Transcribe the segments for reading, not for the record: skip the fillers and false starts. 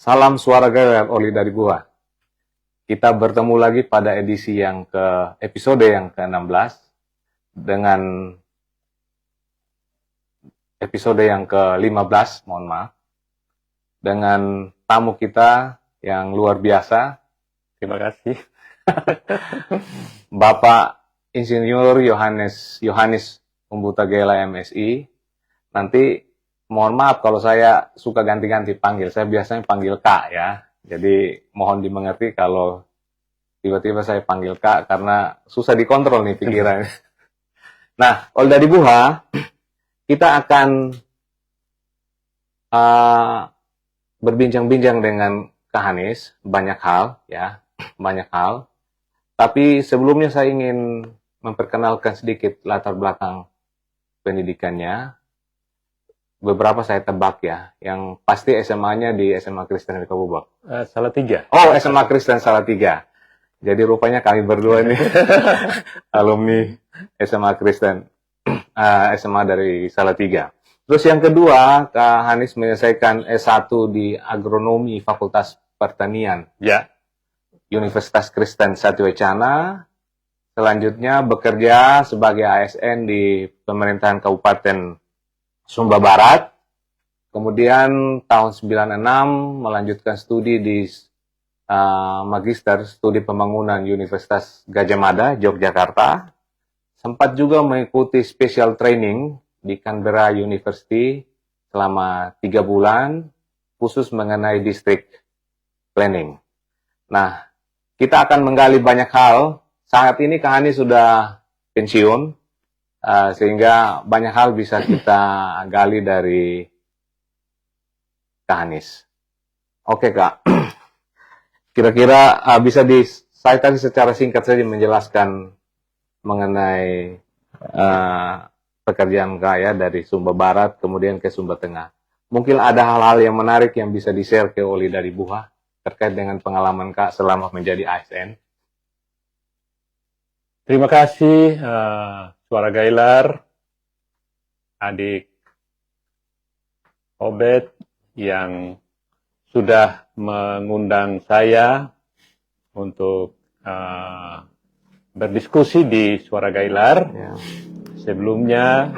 Salam suara galer Oli dari Gua. Kita bertemu lagi pada edisi episode yang ke-16 dengan episode yang ke-15, mohon maaf. Dengan tamu kita yang luar biasa. Terima kasih. Bapak Insinyur Yohanes Umbutagela MSI. Nanti mohon maaf kalau saya suka ganti-ganti panggil. Saya biasanya panggil Kak ya. Jadi mohon dimengerti kalau tiba-tiba saya panggil Kak karena susah dikontrol nih pikirannya. Nah, Olda di Buha, kita akan berbincang-bincang dengan Kak Hanis, banyak hal ya, banyak hal. Tapi sebelumnya saya ingin memperkenalkan sedikit latar belakang pendidikannya. Beberapa saya tebak ya, yang pasti SMA-nya di SMA Kristen Wikabubak. Salatiga. Oh, SMA Kristen Salatiga. Jadi rupanya kami berdua ini alumni SMA Kristen, SMA dari Salatiga. Terus yang kedua, Kak Hanis menyelesaikan S1 di Agronomi Fakultas Pertanian. Ya. Universitas Kristen Satya-Wacana. Selanjutnya bekerja sebagai ASN di pemerintahan Kabupaten Sumba Barat. Kemudian tahun 96 melanjutkan studi di Magister Studi Pembangunan Universitas Gadjah Mada, Yogyakarta. Sempat juga mengikuti special training di Canberra University selama 3 bulan, khusus mengenai district planning. Nah, kita akan menggali banyak hal. Saat ini Kak Hanis sudah pensiun, sehingga banyak hal bisa kita gali dari Kak Hanis. Oke Kak, kira-kira bisa saya tadi secara singkat saja menjelaskan mengenai pekerjaan Kak ya dari Sumba Barat kemudian ke Sumba Tengah. Mungkin ada hal-hal yang menarik yang bisa di-share ke Oli dari Buha terkait dengan pengalaman Kak selama menjadi ASN. Terima kasih Suara Gailar, adik Obed yang sudah mengundang saya untuk berdiskusi di Suara Gailar. Ya. Sebelumnya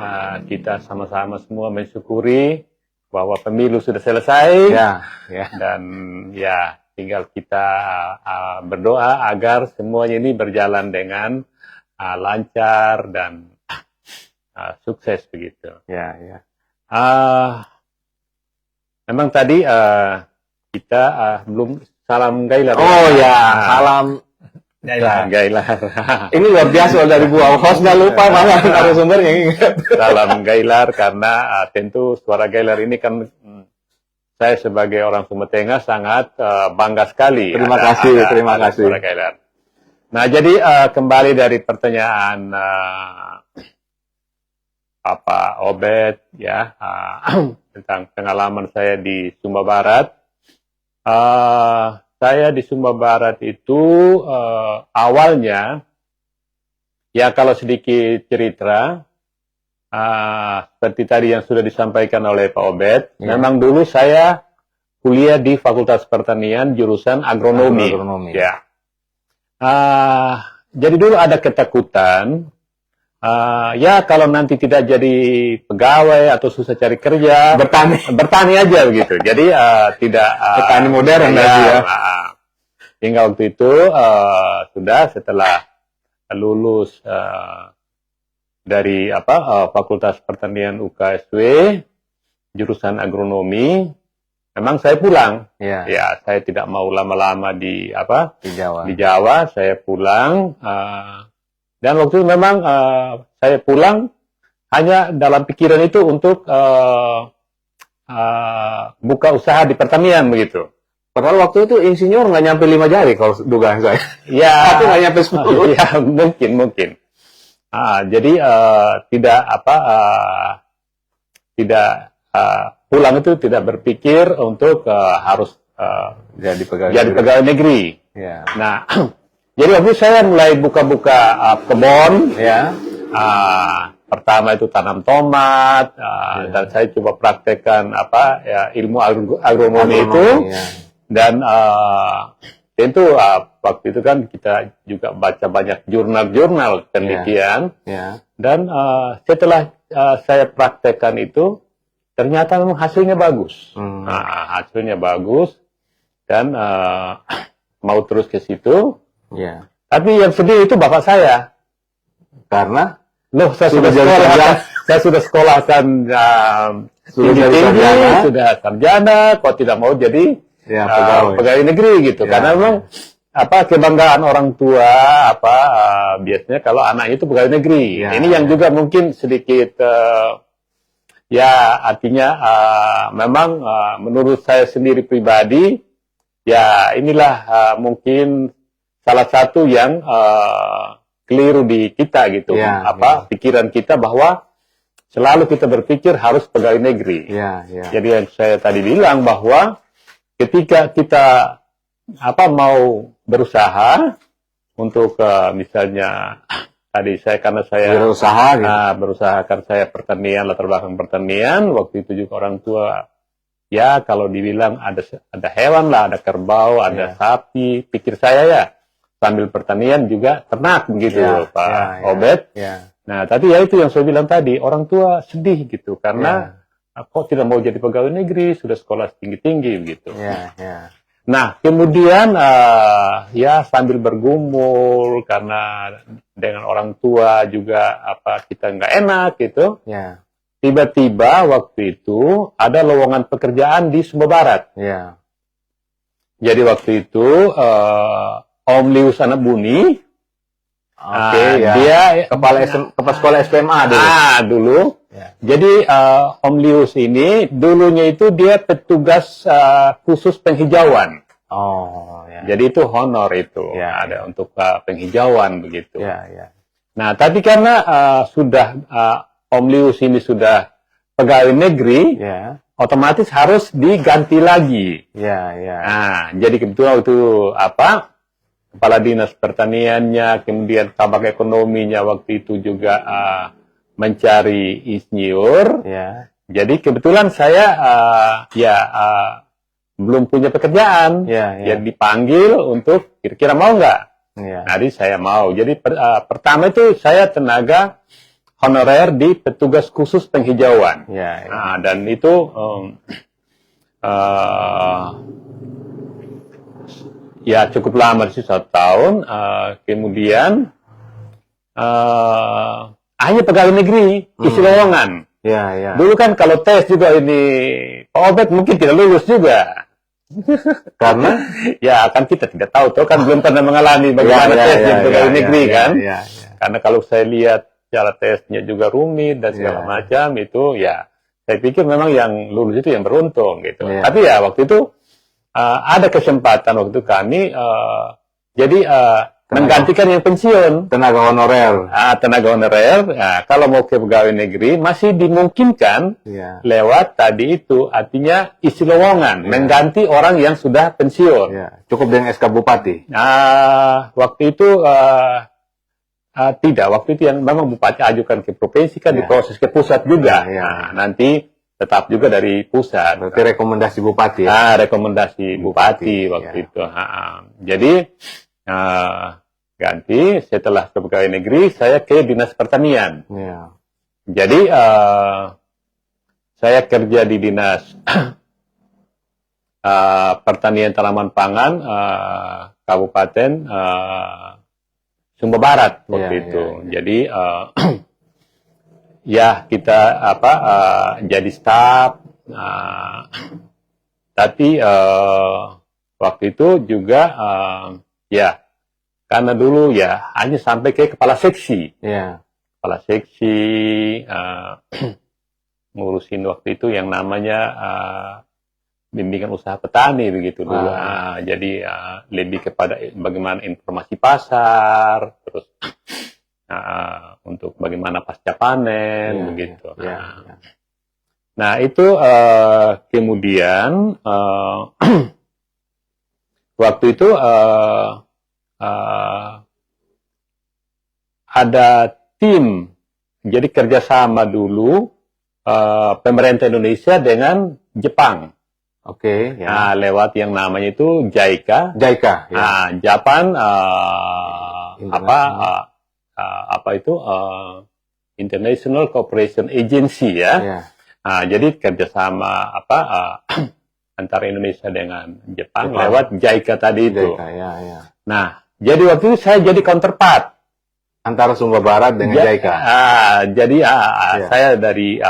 kita sama-sama semua mensyukuri bahwa pemilu sudah selesai. Ya. Dan ya tinggal kita berdoa agar semuanya ini berjalan dengan lancar dan sukses begitu. Ya. Memang tadi kita belum salam Gailar. Oh ya, salam Gailar. Ini luar biasa dari Buah. Host nggak lupa malah narasumbernya ingat. Salam Gailar karena tentu Suara Gailar ini kan saya sebagai orang Sumba Tengah sangat bangga sekali. Terima kasih. Suara Gailar. Nah, jadi kembali dari pertanyaan Bapak Obed ya tentang pengalaman saya di Sumba Barat. Saya di Sumba Barat itu awalnya ya kalau sedikit cerita seperti tadi yang sudah disampaikan oleh Pak Obed, memang dulu saya kuliah di Fakultas Pertanian jurusan agronomi. Ya. Jadi dulu ada ketakutan, ya kalau nanti tidak jadi pegawai atau susah cari kerja, bertani aja begitu. Jadi tidak petani modern ya. Hingga waktu itu sudah setelah lulus dari Fakultas Pertanian UKSW jurusan agronomi. Memang saya pulang, ya saya tidak mau lama-lama di Jawa, saya pulang, dan waktu itu memang saya pulang hanya dalam pikiran itu untuk buka usaha di pertanian begitu. Padahal waktu itu insinyur nggak nyampe 5 jari kalau dugaan saya. Ya, atau nggak nyampe 10. Ya mungkin. Jadi tidak pulang itu tidak berpikir untuk harus jadi pegawai negeri. Ya. Nah, jadi waktu saya mulai buka-buka kebun, ya. Pertama itu tanam tomat, dan saya coba praktekkan ilmu agronomi itu. Ya. Dan tentu waktu itu kan kita juga baca banyak jurnal-jurnal penelitian. Dan setelah saya praktekkan itu, ternyata memang hasilnya bagus. Nah, hasilnya bagus. Dan mau terus ke situ. Tapi yang sedih itu bapak saya. Karena loh, saya sudah sekolah kan tinggi, sudah sarjana, kok tidak mau jadi pegawai negeri gitu. Karena memang kebanggaan orang tua biasanya kalau anaknya itu pegawai negeri. Ini yang juga mungkin sedikit artinya memang menurut saya sendiri pribadi inilah mungkin salah satu yang keliru di kita gitu, pikiran kita bahwa selalu kita berpikir harus pegawai negeri. Jadi yang saya tadi bilang bahwa ketika kita mau berusaha untuk misalnya tadi karena saya berusaha kan saya pertanian, latar belakang pertanian, waktu itu juga orang tua kalau dibilang ada hewan lah, ada kerbau, ada sapi, pikir saya sambil pertanian juga ternak begitu Pak Obed. Nah, tadi itu yang saya bilang tadi, orang tua sedih gitu karena kok tidak mau jadi pegawai negeri, sudah sekolah tinggi-tinggi begitu. Nah, kemudian sambil bergumul karena dengan orang tua juga kita nggak enak gitu. Tiba-tiba waktu itu ada lowongan pekerjaan di Sumba Barat. Jadi waktu itu Om Lius Anak Buni, dia kepala sekolah SMA dulu. Jadi Om Lius ini dulunya itu dia petugas khusus penghijauan. Jadi itu honor itu ada untuk penghijauan begitu. Nah, tapi karena sudah Om Lius ini sudah pegawai negeri, otomatis harus diganti lagi. Nah, jadi kebetulan itu kepala dinas pertaniannya, kemudian kabak ekonominya waktu itu juga mencari insinyur. Jadi kebetulan saya belum punya pekerjaan, ya dipanggil untuk kira-kira mau nggak? Jadi saya mau. Jadi pertama itu saya tenaga honorer di petugas khusus penghijauan. Nah, dan itu cukup lama sih, 1 tahun. Kemudian hanya pegawai negeri isi lowongan. Dulu kan kalau tes juga ini Pak Obed mungkin tidak lulus juga. Karena kan kita tidak tahu kan belum pernah mengalami bagaimana tes di pegawai negeri kan. Karena kalau saya lihat cara tesnya juga rumit dan segala macam itu saya pikir memang yang lulus itu yang beruntung gitu. Tapi waktu itu ada kesempatan waktu kami jadi menggantikan yang pensiun, tenaga honorer. Tenaga honorer, kalau mau ke pegawai negeri masih dimungkinkan lewat tadi itu, artinya isi lowongan, mengganti orang yang sudah pensiun. Cukup dengan SK Bupati. Waktu itu tidak, waktu itu yang memang Bupati ajukan ke provinsi kan diproses ke pusat juga. Nanti tetap juga dari pusat. Berarti rekomendasi Bupati. Rekomendasi Bupati waktu itu. Jadi ganti setelah ke pegawai negeri saya ke dinas pertanian. Jadi saya kerja di dinas pertanian tanaman pangan Kabupaten Sumba Barat waktu itu. Jadi kita jadi staf. Tapi waktu itu juga karena dulu hanya sampai ke kepala seksi. Kepala seksi ngurusin waktu itu yang namanya bimbingan usaha petani begitu dulu. Jadi lebih kepada bagaimana informasi pasar, terus untuk bagaimana pasca panen begitu. Nah itu kemudian waktu itu ada tim, jadi kerjasama dulu pemerintah Indonesia dengan Jepang. Oke. Ya. Nah, lewat yang namanya itu JICA. JICA. Ya. Nah, Japan apa itu International Cooperation Agency ya. Ya. Nah, jadi kerjasama antara Indonesia dengan Jepang lewat JICA tadi itu. JICA, ya. Nah, jadi waktu itu saya jadi counterpart antara Sumba Barat dengan JICA. Jadi saya dari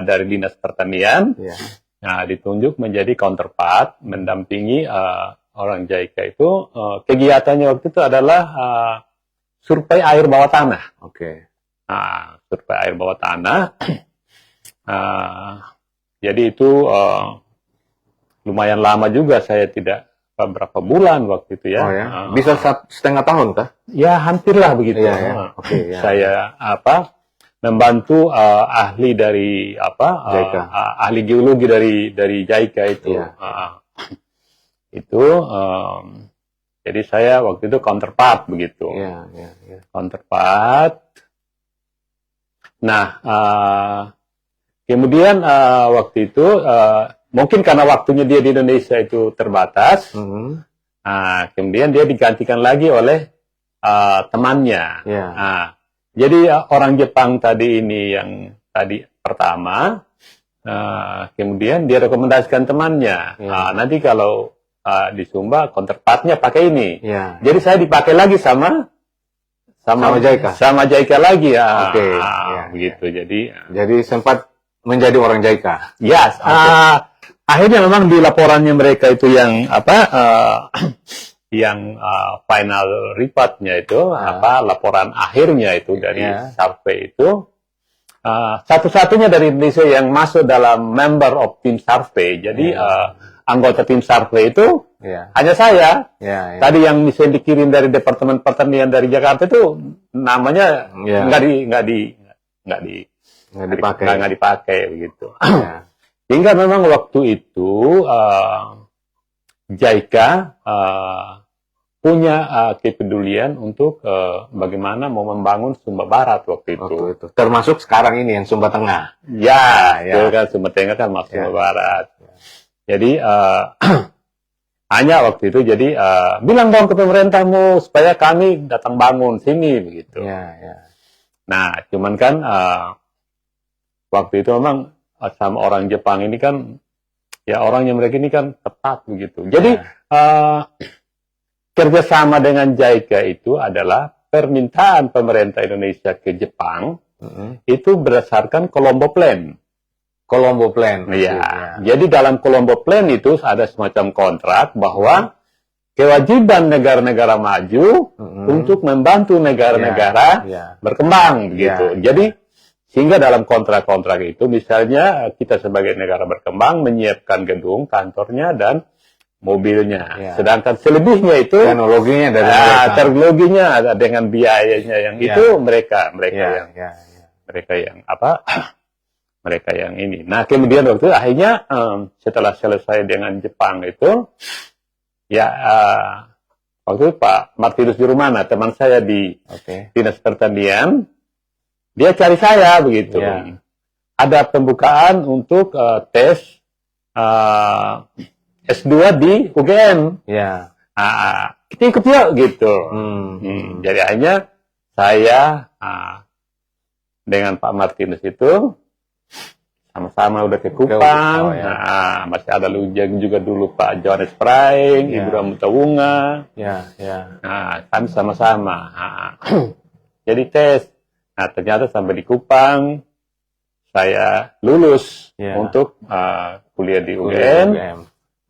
dari Dinas Pertanian, nah, ditunjuk menjadi counterpart, mendampingi orang JICA itu. Kegiatannya waktu itu adalah survei air bawah tanah. Oke. Nah, survei air bawah tanah. Jadi itu lumayan lama juga, saya tidak berapa bulan waktu itu ya. Oh, ya. Bisa setengah tahun kah? Ya hampirlah begitu. Ya. Okay, ya. Saya membantu ahli dari JICA. Ahli geologi dari JICA itu. Ya. Itu jadi saya waktu itu counterpart begitu. Ya. Counterpart. Nah, kemudian waktu itu mungkin karena waktunya dia di Indonesia itu terbatas, kemudian dia digantikan lagi oleh temannya. Jadi orang Jepang tadi ini yang tadi pertama, kemudian dia rekomendasikan temannya. Nanti kalau di Sumba counterpartnya pakai ini. Jadi saya dipakai lagi sama JICA. Sama JICA lagi ya. Oke. Begitu. Jadi sempat menjadi orang JICA. Yes. Akhirnya memang di laporannya mereka itu yang final reportnya itu laporan akhirnya itu dari survei itu satu-satunya dari Indonesia yang masuk dalam member of team survey. Jadi anggota tim survei itu hanya saya. Tadi yang misalnya dikirim dari Departemen Pertanian dari Jakarta itu namanya nggak dipakai begitu. Hingga memang waktu itu JICA punya kepedulian untuk bagaimana mau membangun Sumba Barat waktu itu. Termasuk sekarang ini yang Sumba Tengah. Itu kan Sumba Tengah kan masuk Sumba Barat. Jadi hanya waktu itu bilang dong ke pemerintahmu supaya kami datang bangun sini begitu. Nah, cuman kan waktu itu memang sama orang Jepang ini kan, ya orangnya mereka ini kan tepat begitu. Jadi kerjasama dengan JICA itu adalah permintaan pemerintah Indonesia ke Jepang itu berdasarkan Colombo Plan. Colombo Plan. Jadi dalam Colombo Plan itu ada semacam kontrak bahwa kewajiban negara-negara maju untuk membantu negara-negara berkembang begitu. Jadi sehingga dalam kontrak-kontrak itu, misalnya kita sebagai negara berkembang menyiapkan gedung, kantornya, dan mobilnya. Sedangkan selebihnya itu teknologinya dari teknologinya ada dengan biayanya yang itu mereka yang ini. Nah, kemudian waktu akhirnya setelah selesai dengan Jepang itu, waktu itu Pak Martinus Jurumana, teman saya di Dinas Pertanian, dia cari saya begitu. Ada pembukaan untuk tes S2 di UGM. Kita ikut yuk gitu. Jadi akhirnya saya dengan Pak Martinus itu sama-sama udah ke Kupang. Masih ada Lujang juga dulu Pak Johannes Praing, Ibu Ramutawunga. Kami sama-sama. Jadi tes. Nah, ternyata sampai di Kupang saya lulus untuk kuliah di UGM.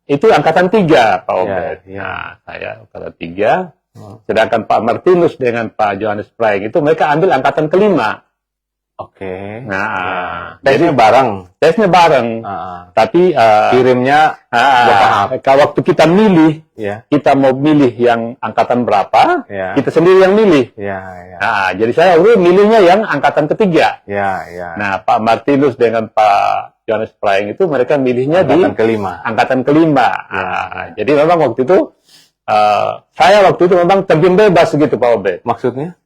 Itu angkatan 3, Pak Obed. Nah, saya angkatan 3. Sedangkan Pak Martinus dengan Pak Johannes Praing itu mereka ambil angkatan kelima. Tesnya bareng. Tapi kirimnya waktu kita milih, kita mau milih yang angkatan berapa, kita sendiri yang milih. Jadi saya milihnya yang angkatan ketiga. Nah, Pak Martinus dengan Pak Johannes Praing itu mereka milihnya angkatan kelima. Jadi memang waktu itu saya waktu itu memang terjun bebas gitu, Pak Obed. Maksudnya?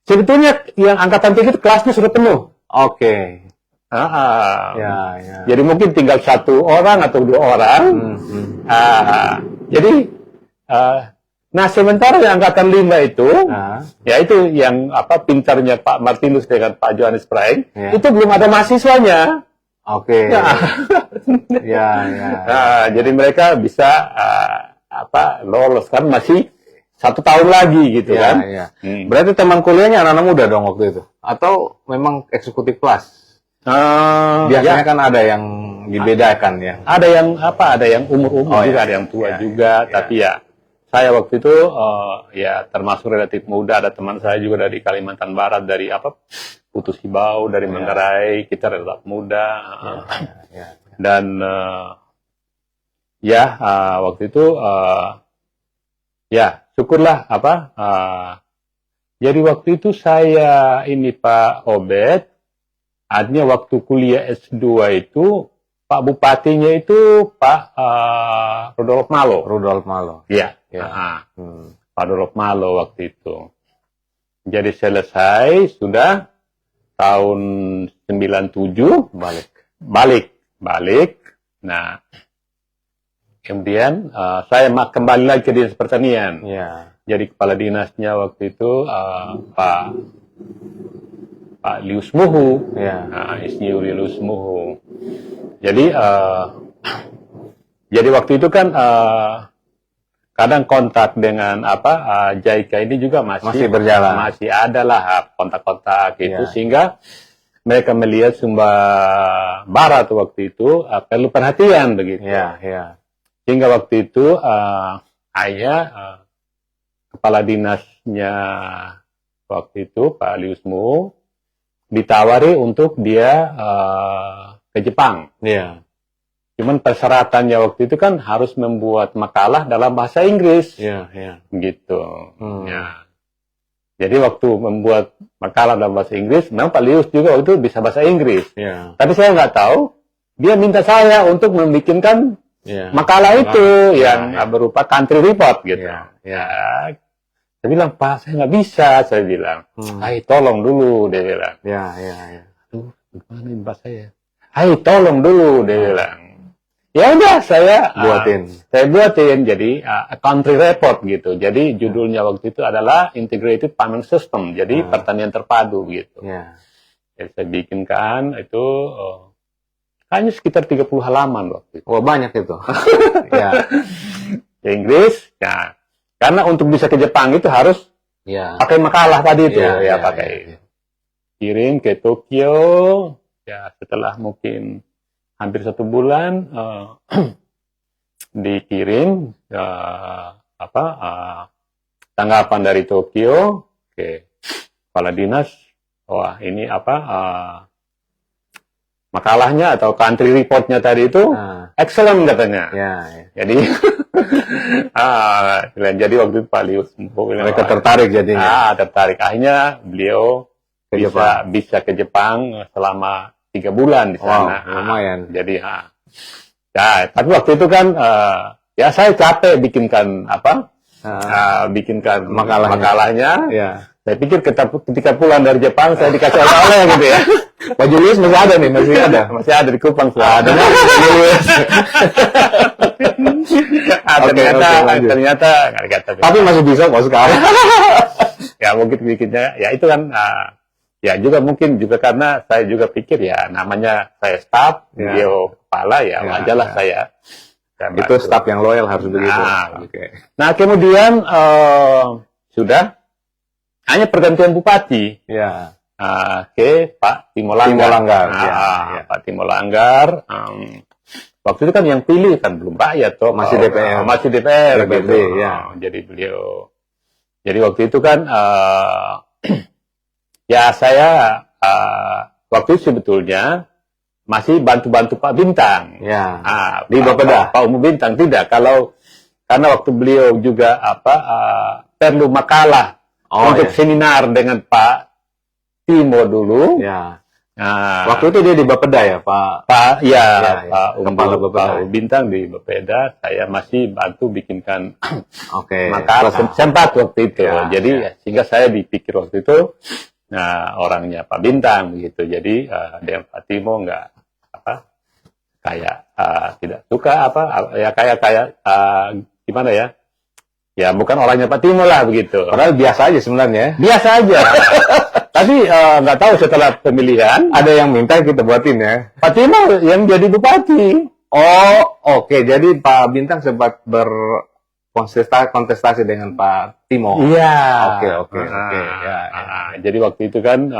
Sebetulnya yang angkatan 3 itu kelasnya sudah penuh. Jadi mungkin tinggal 1 orang atau 2 orang. Jadi nah sementara yang angkatan 5 itu, ya itu yang pintarnya Pak Martinus dengan Pak Johannes Praeng, itu belum ada mahasiswanya. Oke. Jadi mereka bisa lolos kan masih 1 tahun lagi gitu kan. Berarti teman kuliahnya anak-anak muda dong waktu itu? Atau memang eksekutif kelas? Biasanya kan ada yang dibedakan ya. Ada yang umur-umur juga, ada yang tua juga, tapi ya saya waktu itu ya termasuk relatif muda. Ada teman saya juga dari Kalimantan Barat, dari Putus Hibau, dari Manggarai, kita relatif muda. Dan waktu itu ya syukurlah jadi waktu itu saya ini Pak Obed, artinya waktu kuliah S2 itu Pak Bupatinya itu Pak Rudolf Malo. Iya. Pak Rudolf Malo waktu itu. Jadi selesai sudah tahun 97 balik. Nah, kemudian saya kembali lagi ke dinas pertanian. Jadi kepala dinasnya waktu itu Pak Lius Muhu, Insinyur Lius Muhu. Jadi waktu itu kan kadang kontak dengan JICA ini juga masih berjalan, masih ada lah kontak-kontak gitu, sehingga mereka melihat Sumba Barat waktu itu perlu perhatian begitu. Sehingga waktu itu kepala dinasnya waktu itu Pak Liusmu ditawari untuk dia ke Jepang. Cuman persyaratannya waktu itu kan harus membuat makalah dalam bahasa Inggris. Gitu. Jadi waktu membuat makalah dalam bahasa Inggris, memang Pak Lius juga waktu itu bisa bahasa Inggris. Tapi saya nggak tahu, dia minta saya untuk membikinkan makalah itu yang berupa country report gitu. Saya bilang, Pak, saya nggak bisa. Saya bilang, tolong dulu, dia bilang. Aduh, gimana ini bahasa saya? Tolong dulu, dia bilang. Ya udah, saya buatin. Jadi country report gitu. Jadi judulnya waktu itu adalah Integrated Farming System. Jadi pertanian terpadu gitu. Jadi saya bikinkan itu hanya sekitar 30 halaman waktu itu. Wah, banyak itu. Inggris. Ya. Karena untuk bisa ke Jepang itu harus pakai makalah tadi itu. Pakai. Kirim ke Tokyo. Ya, setelah mungkin hampir 1 bulan dikirim tanggapan dari Tokyo ke kepala dinas. Wah, ini makalahnya atau country reportnya tadi itu excellent katanya. Jadi jadi waktu itu Pak Lius mereka tertarik jadinya. Tertarik. Akhirnya beliau bisa ke Jepang selama 3 bulan di sana. Lumayan. Jadi tapi waktu itu kan saya capek bikinkan makalahnya. Saya pikir ketika pulang dari Jepang saya dikasih oleh-oleh gitu ya. Pak Julius masih ada nih, masih ada di Kupang. Ternyata nggak dikata. Tapi masih bisa kok sekarang. Ya mungkin bikinnya, ya itu kan. Ya juga mungkin juga karena saya juga pikir ya namanya saya staff, beliau kepala wajarlah saya. Itu staff yang loyal harus begitu. Nah kemudian sudah hanya pergantian bupati. Ke Pak Timo Langgar. Pak Timo Langgar. Waktu itu kan yang pilih kan belum rakyat toh. Masih DPR. Masih DPR. gitu. Jadi beliau. Jadi waktu itu kan. Ya saya waktu itu sebetulnya masih bantu-bantu Pak Bintang. Di Bapeda. Pak Umum Bintang tidak. Karena waktu beliau juga perlu makalah untuk seminar dengan Pak Timo dulu. Waktu itu dia di Bapeda ya, Pak. Pak Umum Bintang di Bapeda. Saya masih bantu bikinkan makalah sempat waktu itu. Jadi sehingga saya dipikir waktu itu. orangnya Pak Bintang begitu. Jadi dengan Pak Timo nggak kayak tidak suka ya kayak gimana ya? Ya bukan orangnya Pak Timo lah begitu. Padahal biasa aja sebenarnya. Biasa aja. Tapi nggak tahu setelah pemilihan ada yang minta kita buatin ya. Pak Timo yang jadi bupati. Oh, oke. Jadi Pak Bintang sempat berkontestasi dengan Pak Timo. Iya. Oke. Ya. Jadi waktu itu kan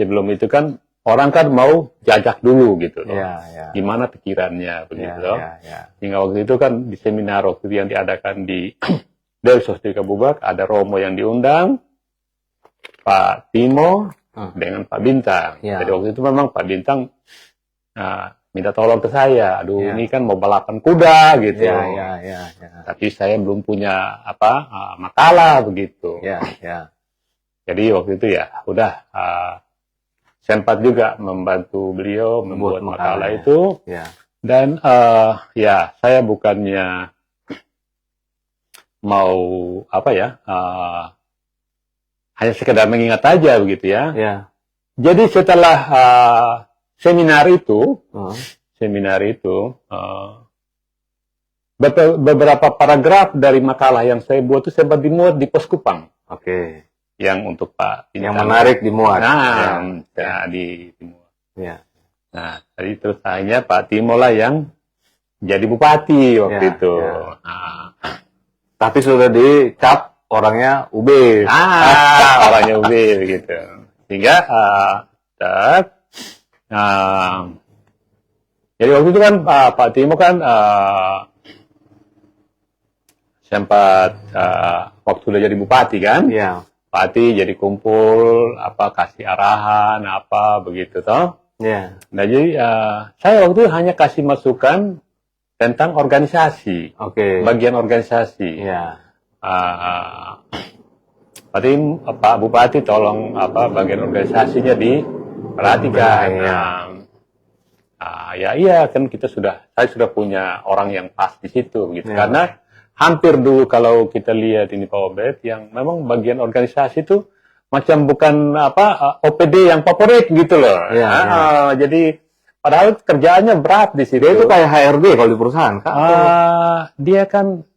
sebelum itu kan orang kan mau jajak dulu gitu loh. Ya. Gimana pikirannya begitu loh. Ya. Hingga waktu itu kan di seminar waktu itu yang diadakan di Dewi Sostika Bubak ada Romo yang diundang, Pak Timo dengan Pak Bintang. Ya. Jadi waktu itu memang Pak Bintang minta tolong ke saya. Aduh, ini kan mau balapan kuda gitu. Ya. Tapi saya belum punya makalah begitu. Ya. Jadi waktu itu ya udah sempat juga membantu beliau membuat makalah itu. Ya. Dan ya saya bukannya mau hanya sekedar mengingat aja begitu ya. Jadi setelah seminar itu beberapa paragraf dari makalah yang saya buat itu sempat dimuat di Pos Kupang. Oke. Yang untuk Pak Bintang. Yang menarik dimuat. dimuat. Ya. Nah, tadi terus akhirnya Pak Timo lah yang jadi bupati waktu itu. Tapi sudah dicap orangnya UB. Orangnya UB begitu. Sehingga jadi waktu itu kan Pak Timo kan sempat waktu sudah jadi bupati kan? Iya. Bupati jadi kumpul kasih arahan begitu toh. Iya. Nah jadi saya waktu itu hanya kasih masukan tentang organisasi. Oke. Bagian organisasi. Iya. Pak Bupati tolong bagian organisasinya diperhatikan. Iya kan saya sudah punya orang yang pas di situ gitu. Karena hampir dulu kalau kita lihat ini Pak Obed yang memang bagian organisasi itu macam bukan OPD yang favorit gitu loh. Jadi padahal kerjaannya berat di situ. Dia itu kayak HRD kalau di perusahaan kan? Dia kan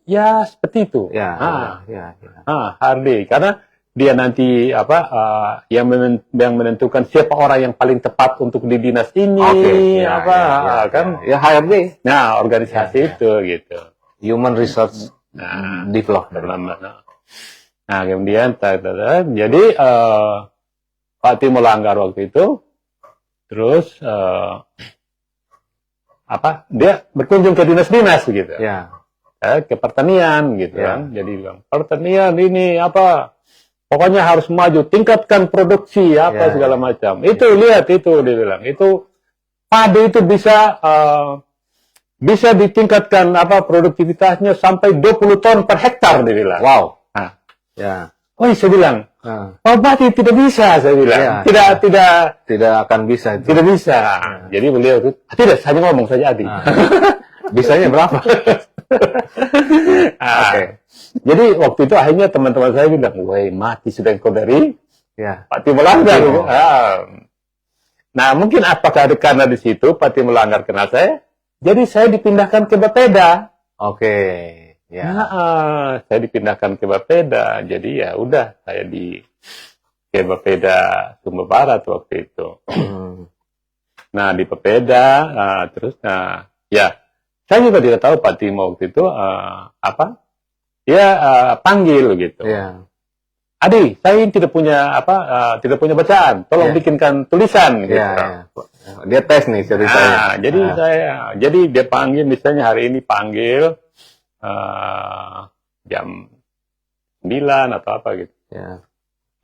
ya seperti itu. HRD karena dia nanti yang menentukan siapa orang yang paling tepat untuk di dinas ini kan? Ya HRD. Nah organisasi itu gitu. Human Resource Development. Nah kemudian jadi Pak Timo Langgar waktu itu terus dia berkunjung ke dinas-dinas gitu. Ke pertanian gitu kan. Jadi bilang pertanian ini pokoknya harus maju, tingkatkan produksi segala macam. Itu lihat itu dia bilang itu padi itu bisa ditingkatkan produktivitasnya sampai 20 ton per hektar dia bilang. Wow. Saya bilang, Pak Bupati tidak bisa saya bilang. Tidak akan bisa itu. Tidak bisa. Jadi beliau itu tidak hanya ngomong saja Adi. Bisanya berapa? Jadi waktu itu akhirnya teman-teman saya bilang, "Woi, mati sudah engkau dari Pak Timo Langgar." Nah, mungkin apakah karena di situ Pak Timo Langgar kenal saya? Jadi saya dipindahkan ke Bapeda. Saya dipindahkan ke Bapeda. Jadi ya udah saya ke Bapeda Sumber Barat waktu itu. Nah di Bapeda terus saya juga tidak tahu Pak Timo waktu itu panggil gitu. Adi, saya tidak punya bacaan. Tolong bikinkan tulisan gitu. Dia tes nih ceritanya. Jadi dia panggil misalnya hari ini panggil jam 9 atau apa gitu.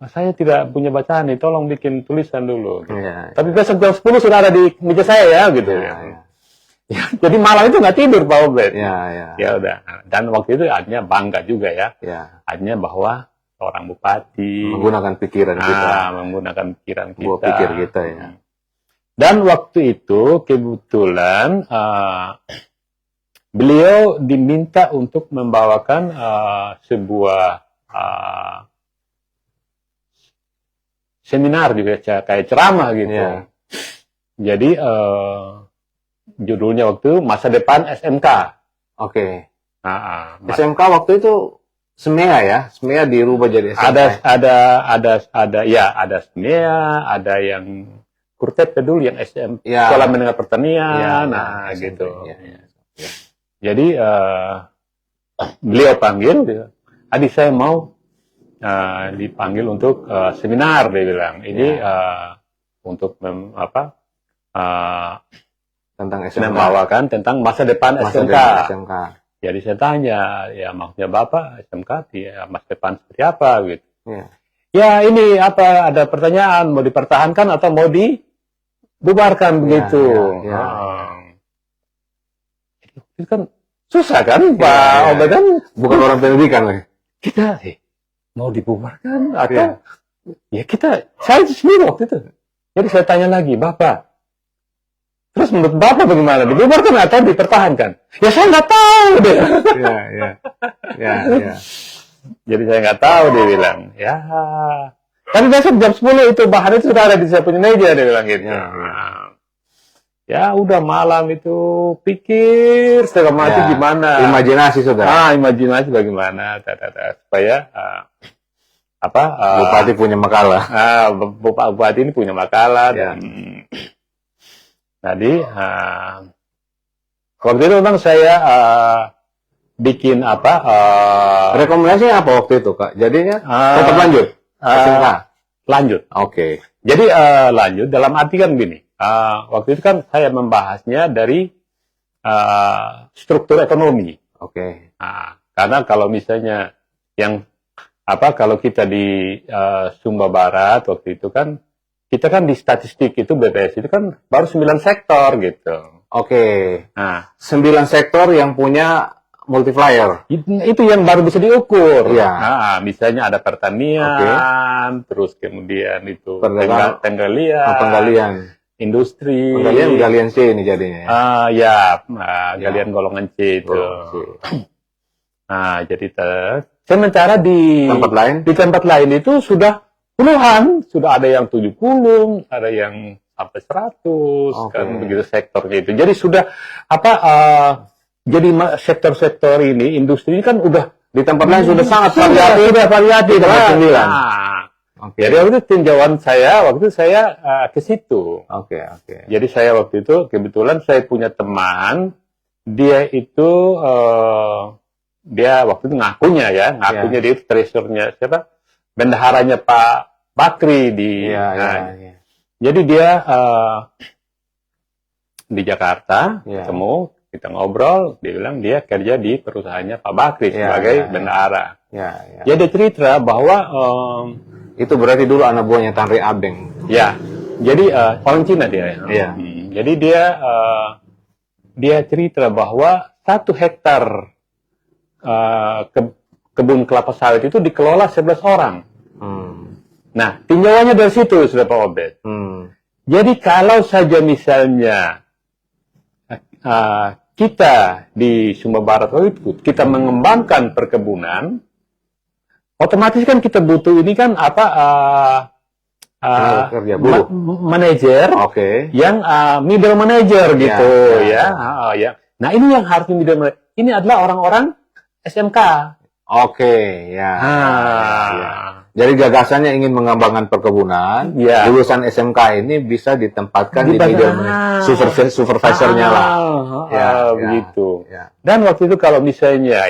Saya tidak punya bacaan nih, tolong bikin tulisan dulu. Gitu. Tapi besok jam 10 sudah ada di meja saya gitu. Jadi malam itu nggak tidur Pak Obed. Ya udah. Dan waktu itu artinya bangga juga ya. Artinya bahwa seorang bupati menggunakan pikiran kita. Menggunakan pikiran kita. Buah pikir kita ya. Dan waktu itu kebetulan beliau diminta untuk membawakan sebuah seminar juga kayak ceramah gitu. Yeah. Jadi judulnya waktu itu Masa Depan SMK. Oke. Nah, SMK waktu itu SMEA ya, SMEA dirubah jadi SMK. Ada SMEA, ada yang Kurtet dulu yang SM, ya. Sekolah Menengah Pertanian, SMP, gitu. Ya. Jadi beliau panggil, adik saya mau dipanggil untuk seminar, dia bilang. Ini untuk tentang SMK. Membawakan tentang masa depan SMK. SMK. Jadi saya tanya, ya maksudnya Bapak SMK, ya masa depan seperti apa gitu. Ya ini apa, ada pertanyaan, mau dipertahankan atau mau dibubarkan begitu. Itu kan susah kan, Pak Obed kan bukan orang pendidikan lagi. Kita mau dibubarkan atau ya saya sendiri waktu itu. Jadi saya tanya lagi, Bapak, terus menurut Bapak bagaimana? Dibubarkan atau dipertahankan? Ya saya nggak tahu deh. Jadi saya nggak tahu, dia bilang. Ya. Tapi besok jam 10 itu bahan itu sudah ada di saya punya meja, dia bilang gitu. Ya udah malam itu pikir setengah mati gimana. Imajinasi sudah. Imajinasi bagaimana. Supaya Bupati punya makalah. Bupati ini punya makalah. Dan tadi waktu itu memang saya bikin rekomendasinya apa waktu itu, Kak? Jadinya tetap lanjut. Lanjut. Oke. Jadi lanjut dalam arti kan gini. Waktu itu kan saya membahasnya dari struktur ekonomi. Oke. Karena kalau misalnya kalau kita di Sumba Barat waktu itu kan, kita kan di statistik itu BPS itu kan baru 9 sektor gitu. Oke. 9 sektor yang punya multiplier. Itu yang baru bisa diukur. Misalnya ada pertanian, terus kemudian itu penggalian, industri. Penggalian C ini jadinya. Galian golongan C itu. Jadi sementara di tempat lain itu sudah puluhan, sudah ada yang 70, ada yang sampai 100, kan begitu sektornya itu. Jadi sudah jadi sektor-sektor ini, industri ini kan udah di tempat lain sudah sangat variatif tempat 9. Jadi waktu itu tinjauan saya, ke situ. Jadi saya waktu itu kebetulan saya punya teman, dia itu dia waktu itu ngakunya dia itu treasurernya siapa? Bendaharanya Pak Bakri di. Jadi dia di Jakarta ketemu. Kita ngobrol, dia bilang dia kerja di perusahaannya Pak Bakri sebagai bendahara. Dia cerita bahwa itu berarti dulu anak buahnya Tanri Abeng. Jadi orang Cina dia. Jadi dia cerita bahwa 1 hektar kebun kelapa sawit itu dikelola 11 orang. Nah, tinjauannya dari situ sudah Pak Obed. Jadi kalau saja misalnya kita di Sumba Barat itu kita mengembangkan perkebunan, otomatis kan kita butuh ini kan manajer yang middle manager gitu ya. Nah ini yang harus middle manager. Ini adalah orang-orang SMK. Jadi gagasannya ingin mengembangkan perkebunan, lulusan SMK ini bisa ditempatkan di middle supervisornya lah. Begitu. Dan waktu itu kalau misalnya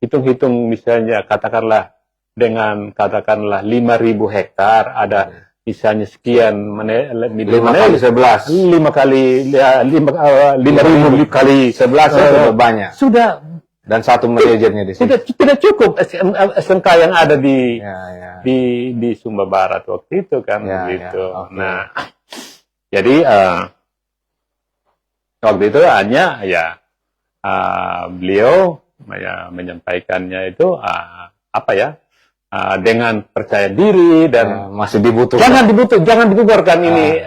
hitung-hitung misalnya katakanlah 5.000 hektar ada misalnya sekian 5 kali 11. 5.000 kali 11 sudah banyak. Dan 1 manajernya di sini. Tidak cukup SMK yang ada di Sumba Barat waktu itu kan gitu. Nah, jadi waktu itu hanya beliau menyampaikannya itu dengan percaya diri dan masih dibutuhkan. Jangan dibubarkan ini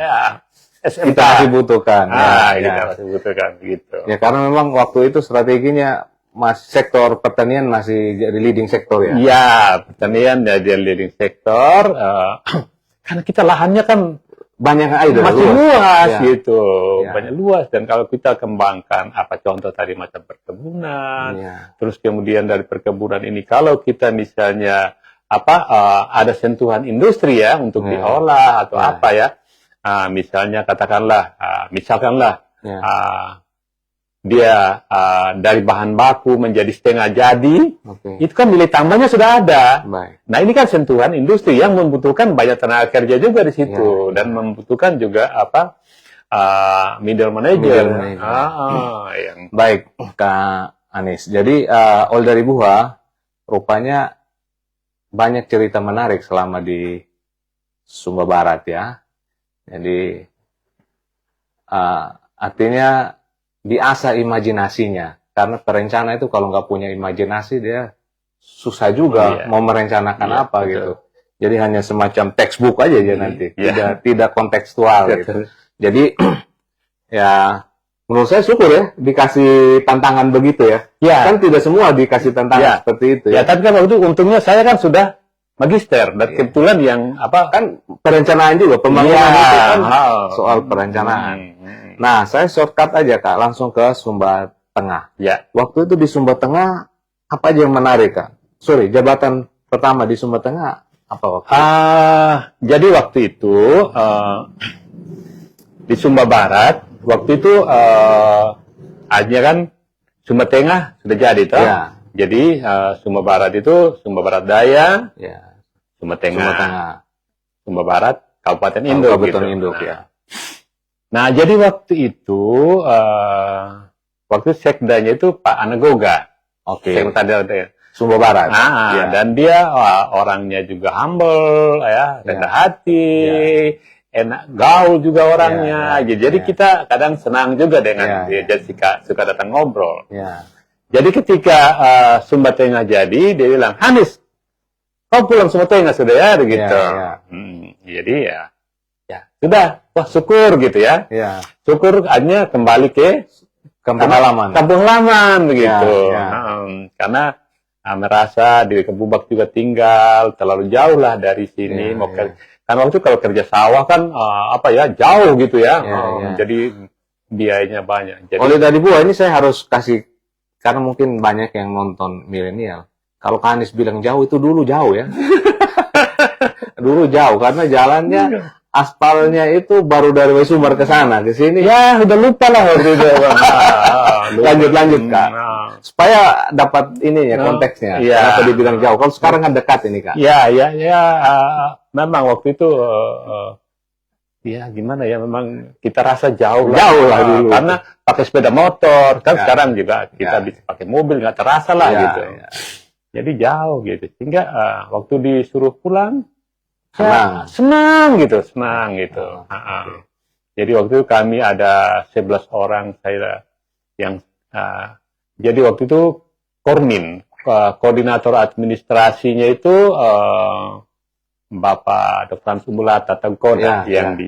SMK. Kita masih butuhkan. Kita masih butuhkan gitu. Ya karena memang waktu itu strateginya sektor pertanian masih jadi leading sektor ya. Pertanian jadi leading sektor. karena kita lahannya kan banyak aja, masih luas ya. gitu, Ya. banyak luas. Dan kalau kita kembangkan apa contoh tadi macam perkebunan, terus kemudian dari perkebunan ini kalau kita misalnya ada sentuhan industri ya untuk diolah atau apa ya, misalnya katakanlah, misalkanlah dia dari bahan baku menjadi setengah jadi, itu kan nilai tambahnya sudah ada. Nah ini kan sentuhan industri yang membutuhkan banyak tenaga kerja juga di situ, dan membutuhkan juga middle manager. Baik, Kak Anies. Jadi All Dari Buah rupanya banyak cerita menarik selama di Sumba Barat ya. Jadi artinya diasah imajinasinya, karena perencana itu kalau nggak punya imajinasi dia susah juga mau merencanakan apa betul. Gitu. Jadi hanya semacam textbook aja ya nanti, tidak kontekstual gitu. Jadi ya menurut saya syukur ya dikasih tantangan begitu ya. Kan tidak semua dikasih tantangan seperti itu ya. Tapi kan waktu itu untungnya saya kan sudah magister dan kebetulan yang kan perencanaan juga, pembangunan itu kan soal perencanaan. Nah, saya shortcut aja Kak, langsung ke Sumba Tengah. Waktu itu di Sumba Tengah apa aja yang menarik Kak? Sorry, jabatan pertama di Sumba Tengah apa waktu itu? Jadi waktu itu di Sumba Barat, waktu itu aja kan Sumba Tengah sudah jadi toh. Jadi Sumba Barat itu Sumba Barat Daya, Sumba Tengah, Sumba Barat, Kabupaten Induk. Induk ya. Nah, jadi waktu itu waktu sekdanya itu Pak Anagoga. Sumba Barat. Dan dia orangnya juga humble ya, rendah hati, enak gaul juga orangnya. Jadi kita kadang senang juga dengan dia, jadi suka datang ngobrol. Jadi ketika Sumba Tengah jadi, dia bilang, Hanis, kau pulang Sumba Tengah sudah ya, gitu. Jadi ya sudah, wah syukur gitu ya. Syukur hanya kembali ke kampung halaman begitu. Karena merasa di Kebubak juga tinggal terlalu jauh lah dari sini. Karena waktu itu kalau kerja sawah kan jauh gitu ya. Jadi biayanya banyak. Jadi, oleh dari buah ini saya harus kasih, karena mungkin banyak yang nonton milenial. Kalau Anies bilang jauh itu dulu jauh ya. Dulu jauh karena jalannya aspalnya itu baru dari Sumbar ke sana ke sini. Ya udah lupa lah waktu itu. Lanjut Kak. Supaya dapat ini ya konteksnya. Kenapa dibilang jauh? Kalau sekarang kan dekat ini Kak. Memang waktu itu gimana ya, memang kita rasa jauh lah dulu. Karena pakai sepeda motor kan sekarang juga kita bisa pakai mobil, nggak terasa lah gitu. Jadi jauh gitu. Sehingga waktu disuruh pulang senang gitu. Jadi waktu itu kami ada 11 orang saya yang jadi waktu itu koordinator administrasinya itu Bapak Dr. Sumbulata Tengkoda yang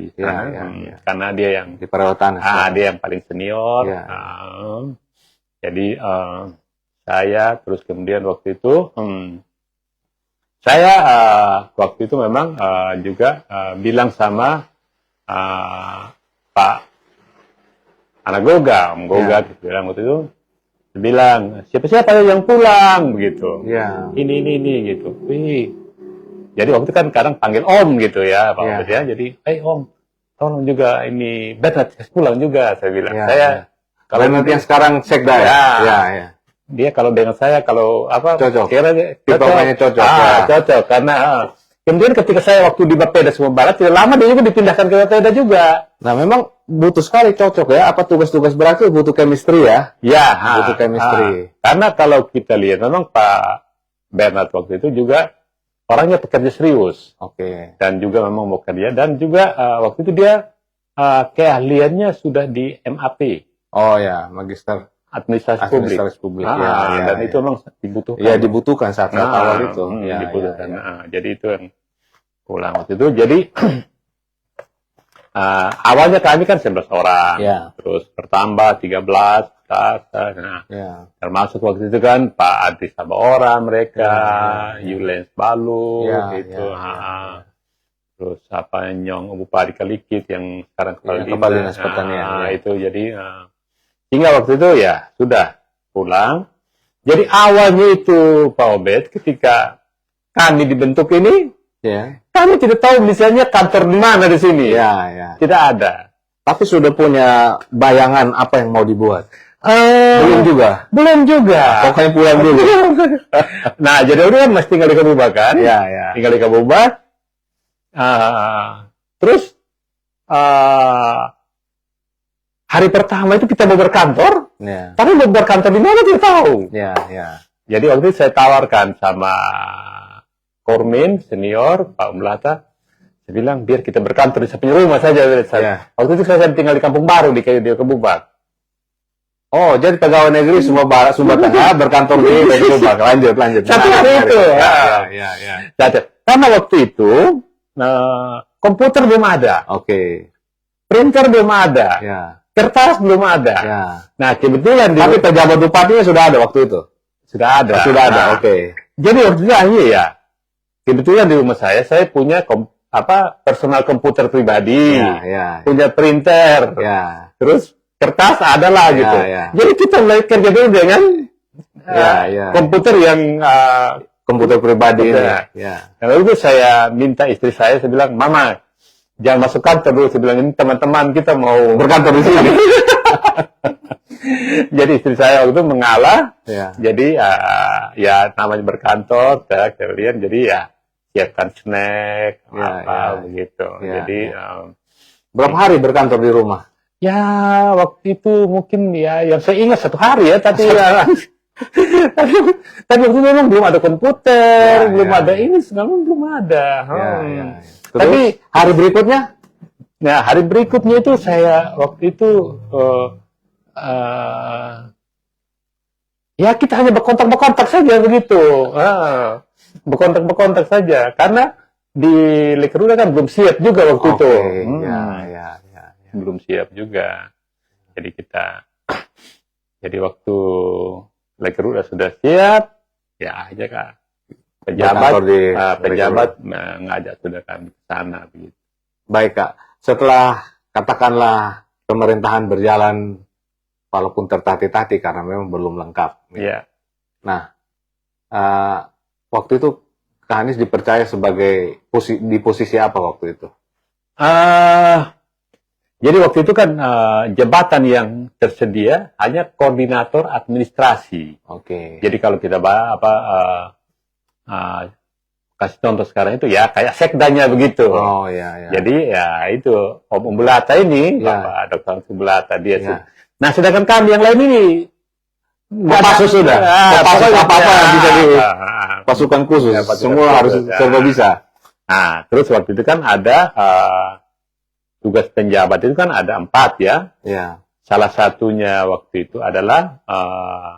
karena dia yang di perawatan. Dia yang paling senior. Jadi saya terus kemudian waktu itu saya waktu itu memang juga bilang sama Pak Anagoga, Om Goga, bilang waktu itu, bilang siapa-siapa yang pulang begitu, ini gitu. Jadi waktu itu kan kadang panggil Om gitu ya, Pak Om ya. Jadi, Om, tolong juga ini Bernard pulang juga, saya bilang. Kalau nanti yang sekarang sekda dia kalau dengan saya cocok. Cocok. Cocok karena kemudian ketika saya waktu di Bapeda Sumba Barat tidak lama dia juga dipindahkan ke Bapeda juga. Nah memang butuh sekali cocok ya. Tugas-tugas berat itu butuh chemistry ya. Butuh chemistry. Karena kalau kita lihat memang Pak Bernard waktu itu juga orangnya pekerja serius. Dan juga memang mau kerja, dan juga waktu itu dia keahliannya sudah di MAP. Magister administrasi publik. Dan itu memang dibutuhkan. Dibutuhkan saat awal itu. Dibutuhkan. Jadi itu yang pulang waktu itu. Jadi awalnya kami kan 11 orang, terus bertambah 13. Termasuk waktu itu kan Pak Adri Sabaora mereka, Yulens Balu, gitu. terus Nyong Bupati Kalikit yang sekarang Kepala Dinas Pertanian. Itu jadi hingga waktu itu ya sudah pulang. Jadi awalnya itu Pak Obed ketika kami dibentuk ini, kami tidak tahu misalnya kantor di mana di sini. Tidak ada. Tapi sudah punya bayangan apa yang mau dibuat? Belum juga. Pokoknya pulang dulu. Nah, jadi udah kan mesti tinggal di Kabubak kan? Tinggal di Kabubak. Terus hari pertama itu kita mau berkantor, tapi mau berkantor di mana tidak tahu. Jadi waktu itu saya tawarkan sama Kormin senior Pak Melata, saya bilang biar kita berkantor di punya rumah saja. Waktu itu saya tinggal di Kampung Baru di Kabubak. Oh, jadi pegawai negeri Sumba Tengah berkantor di Kabubak. Lanjut. Satu hari itu. Karena waktu itu komputer belum ada. Printer belum ada. Kertas belum ada. Nah, kebetulan tapi pejabat bupatinya sudah ada waktu itu. Sudah ada. Jadi waktu itu ya. Kebetulan di rumah saya punya personal komputer pribadi, punya printer, terus kertas adalah gitu. Jadi kita mulai kerja dulu dengan komputer yang komputer pribadi ini. Lalu itu saya minta istri saya bilang, Mama, jangan masuk kantor dulu. Saya bilang, ini teman-teman kita mau berkantor di sini. Jadi istri saya waktu itu mengalah. Jadi ya namanya berkantor, kalian jadi ya siapkan snack, begitu. Jadi berapa hari berkantor di rumah? Ya waktu itu mungkin ya yang saya ingat 1 hari ya, tapi tapi waktu itu memang belum ada komputer, belum ada ini, sekarang belum ada. Tapi hari berikutnya? Nah, hari berikutnya itu saya waktu itu ya kita hanya berkontak saja begitu. Berkontak saja karena di Lekeruda kan belum siap juga waktu itu. Belum siap juga. Jadi waktu Lekeruda sudah siap, ya aja Kak. Pejabat mengajak sudah kami ke sana begitu. Baik Kak, setelah katakanlah pemerintahan berjalan walaupun tertati-tati karena memang belum lengkap. Nah, waktu itu Kak Anies dipercaya sebagai di posisi apa waktu itu? Jadi waktu itu kan jabatan yang tersedia hanya koordinator administrasi. Jadi kalau kita kasih contoh sekarang itu ya kayak sekdanya begitu. Jadi ya itu Om Belata ini, Bapak Dr. Belata dia. Nah, sedangkan kami yang lain ini Kopassus sudah. Kopassus apa-apa yang bisa di pasukan khusus. Semua harus serba bisa. Nah, terus waktu itu kan ada tugas penjabat itu kan ada 4 ya. Salah satunya waktu itu adalah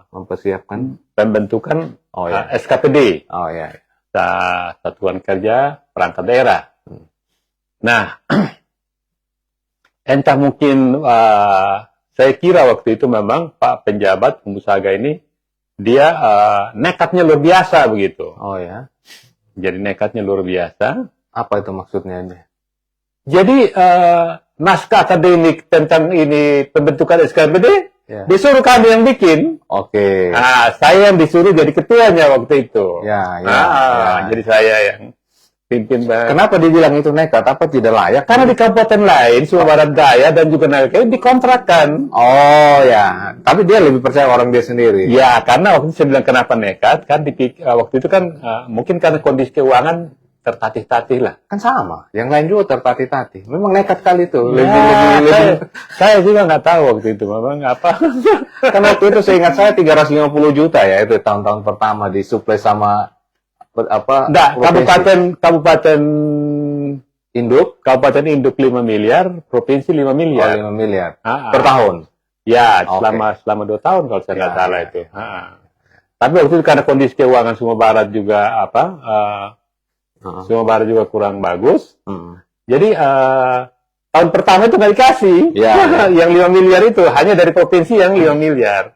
mempersiapkan pembentukan SKPD. Satuan Kerja Perangkat Daerah. Nah, entah mungkin saya kira waktu itu memang Pak penjabat Pembusaga ini dia nekatnya luar biasa begitu. Jadi nekatnya luar biasa. Apa itu maksudnya? Jadi naskah akademik tentang ini pembentukan SKPD disuruh kami yang bikin. Nah, saya yang disuruh jadi ketuanya waktu itu. Jadi saya yang pimpin. Kenapa dibilang itu nekat? Apa tidak layak? Karena di kabupaten lain, Sumba Barat Daya dan juga Nangka dikontrakkan. Tapi dia lebih percaya orang dia sendiri. Ya, karena waktu itu saya bilang kenapa nekat? Kan waktu itu kan mungkin karena kondisi keuangan tertatih-tatih lah. Kan sama, yang lain juga tertatih-tatih. Memang nekat kali itu. Saya juga nggak tahu waktu itu memang apa. Karena waktu itu seingat saya 350 juta ya itu tahun-tahun pertama disuplai sama kabupaten induk 5 miliar, provinsi 5 miliar. 5 miliar per tahun. Ya, selama 2 tahun kalau saya nggak salah itu. Tapi waktu itu karena kondisi keuangan Sumba Barat juga Sumba Barat juga kurang bagus. Jadi tahun pertama itu nggak dikasih. Yang 5 miliar itu hanya dari provinsi yang 5 miliar.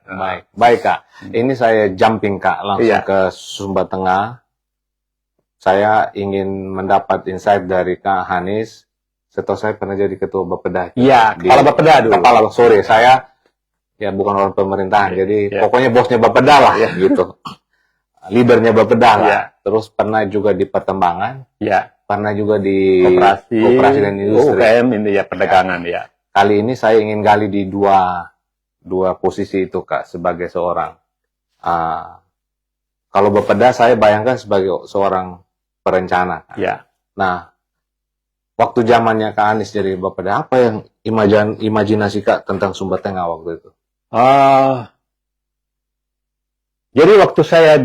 Baik Kak. Ini saya jumping Kak langsung ke Sumba Tengah. saya ingin mendapat insight dari Kak Hanis. Setahu saya pernah jadi ketua Bapeda. Iya, kepala Bapeda dulu. Kepala, sorry, saya ya bukan orang pemerintahan, jadi pokoknya bosnya Bapeda lah, gitu. Leadernya Bapeda lah. Terus pernah juga di Pertambangan. Pernah juga di Koperasi dan Industri. UKM ini ya, perdagangan ya. Kali ini saya ingin gali di dua posisi itu, Kak, sebagai seorang. Kalau Bapeda saya bayangkan sebagai seorang perencana. Nah, waktu zamannya Kak Hanis jadi Bapeda, apa yang imajinasi Kak tentang Sumba Tengah waktu itu? Jadi waktu saya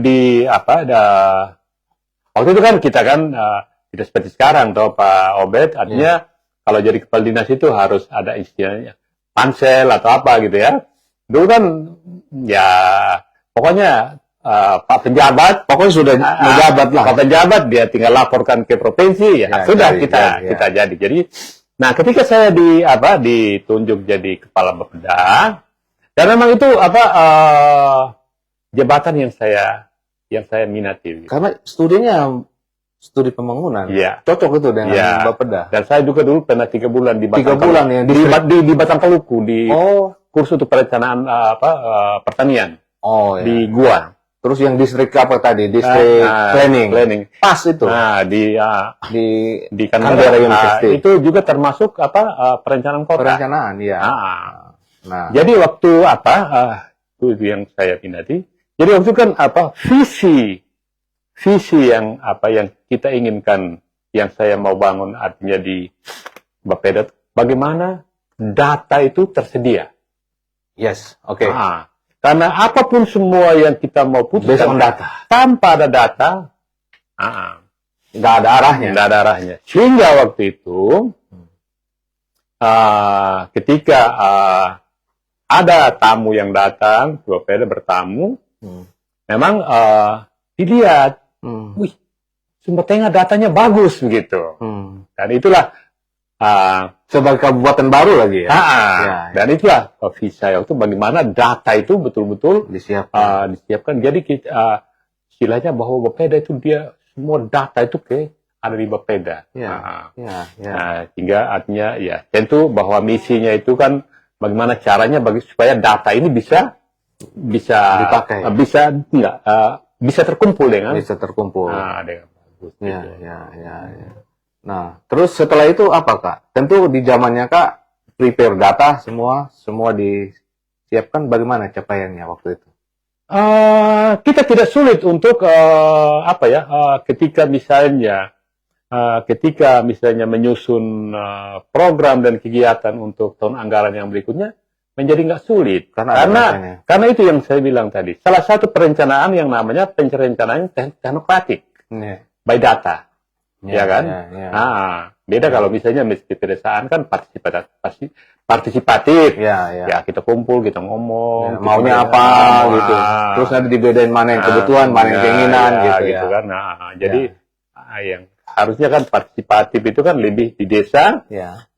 waktu itu kan kita kan tidak seperti sekarang toh Pak Obed, artinya kalau jadi kepala dinas itu harus ada istilahnya pansel atau apa gitu ya. Dulu kan ya pokoknya Pak penjabat, pokoknya sudah menjabat lah. Pak penjabat dia tinggal laporkan ke provinsi sudah kita jadi. Jadi, nah ketika saya ditunjuk jadi kepala Bapeda, dan memang itu jabatan yang saya minati. Karena studinya studi pembangunan, cocok itu dengan Bapeda. Dan saya juga dulu pernah 3 bulan di Batang 3 bulan ya di Batang Peluku di kursus untuk perencanaan pertanian di Gua. Terus yang distrik apa tadi? Distrik planning. Pas itu. Di Canberra University. Itu juga termasuk perencanaan kota. Perencanaan, iya. Nah, jadi waktu itu yang saya minati. Jadi waktu itu kan visi yang kita inginkan, yang saya mau bangun artinya di Bapeda, bagaimana data itu tersedia. Yes, oke. Karena apapun semua yang kita mau putuskan data, tanpa ada data, nggak ada arahnya. Sehingga waktu itu, ketika ada tamu yang datang, Bapeda bertamu, memang dilihat, wih, Sumba Tengah datanya bagus begitu. Dan itulah sebagai kabupaten baru lagi ya. Dan itulah visi saya itu bagaimana data itu betul-betul disiapkan. Jadi istilahnya bahwa Bapeda itu dia semua data itu ada di Bapeda. Sehingga artinya tentu bahwa misinya itu kan bagaimana caranya supaya data ini bisa dipakai, bisa terkumpul dengan bagus. Nah, terus setelah itu apa Kak? Tentu di zamannya Kak prepare data semua disiapkan. Bagaimana capaiannya waktu itu? Kita tidak sulit untuk ketika misalnya menyusun program dan kegiatan untuk tahun anggaran yang berikutnya menjadi nggak sulit karena itu yang saya bilang tadi, salah satu perencanaan yang namanya perencanaan teknokratik by data. Ya kan? Beda kalau misalnya di pedesaan kan partisipatif. Ya kita kumpul, kita ngomong, maunya apa gitu. Terus nanti dibedain mana yang kebutuhan, mana yang keinginan gitu kan. Jadi yang harusnya kan partisipatif itu kan lebih di desa.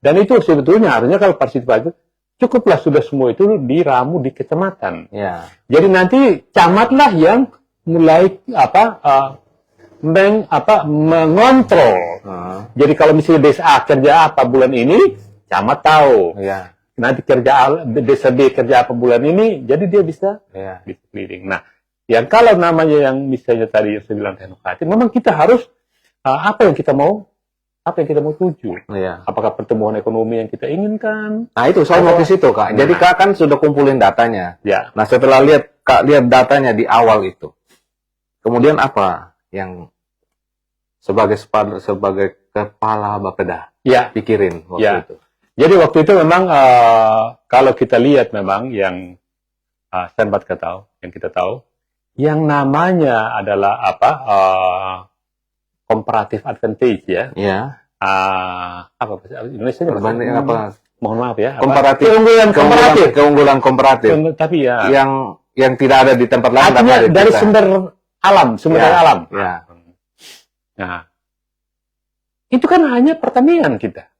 Dan itu sebetulnya harusnya kalau partisipatif cukuplah sudah semua itu diramu di kecamatan. Jadi nanti camatlah yang mulai mengontrol. Jadi kalau misalnya desa A kerja apa bulan ini, camat tahu. Nanti desa B kerja apa bulan ini, jadi dia bisa keliling. Nah, yang kalau namanya yang misalnya tadi yang saya bilang teknokratik, memang kita harus apa yang kita mau tuju. Apakah pertumbuhan ekonomi yang kita inginkan? Nah itu saya mau ke situ Kak. Jadi Kak kan sudah kumpulin datanya. Nah setelah lihat datanya di awal itu, kemudian apa yang sebagai kepala Bapeda pikirin waktu itu? Jadi waktu itu memang kalau kita lihat memang yang sempat kita tahu, yang namanya adalah comparative advantage Indonesia apa? Mohon maaf ya. Keunggulan komparatif. Tapi yang tidak ada di tempat lain. Artinya dari sumber daya alam. Nah, itu kan hanya pertanian kita.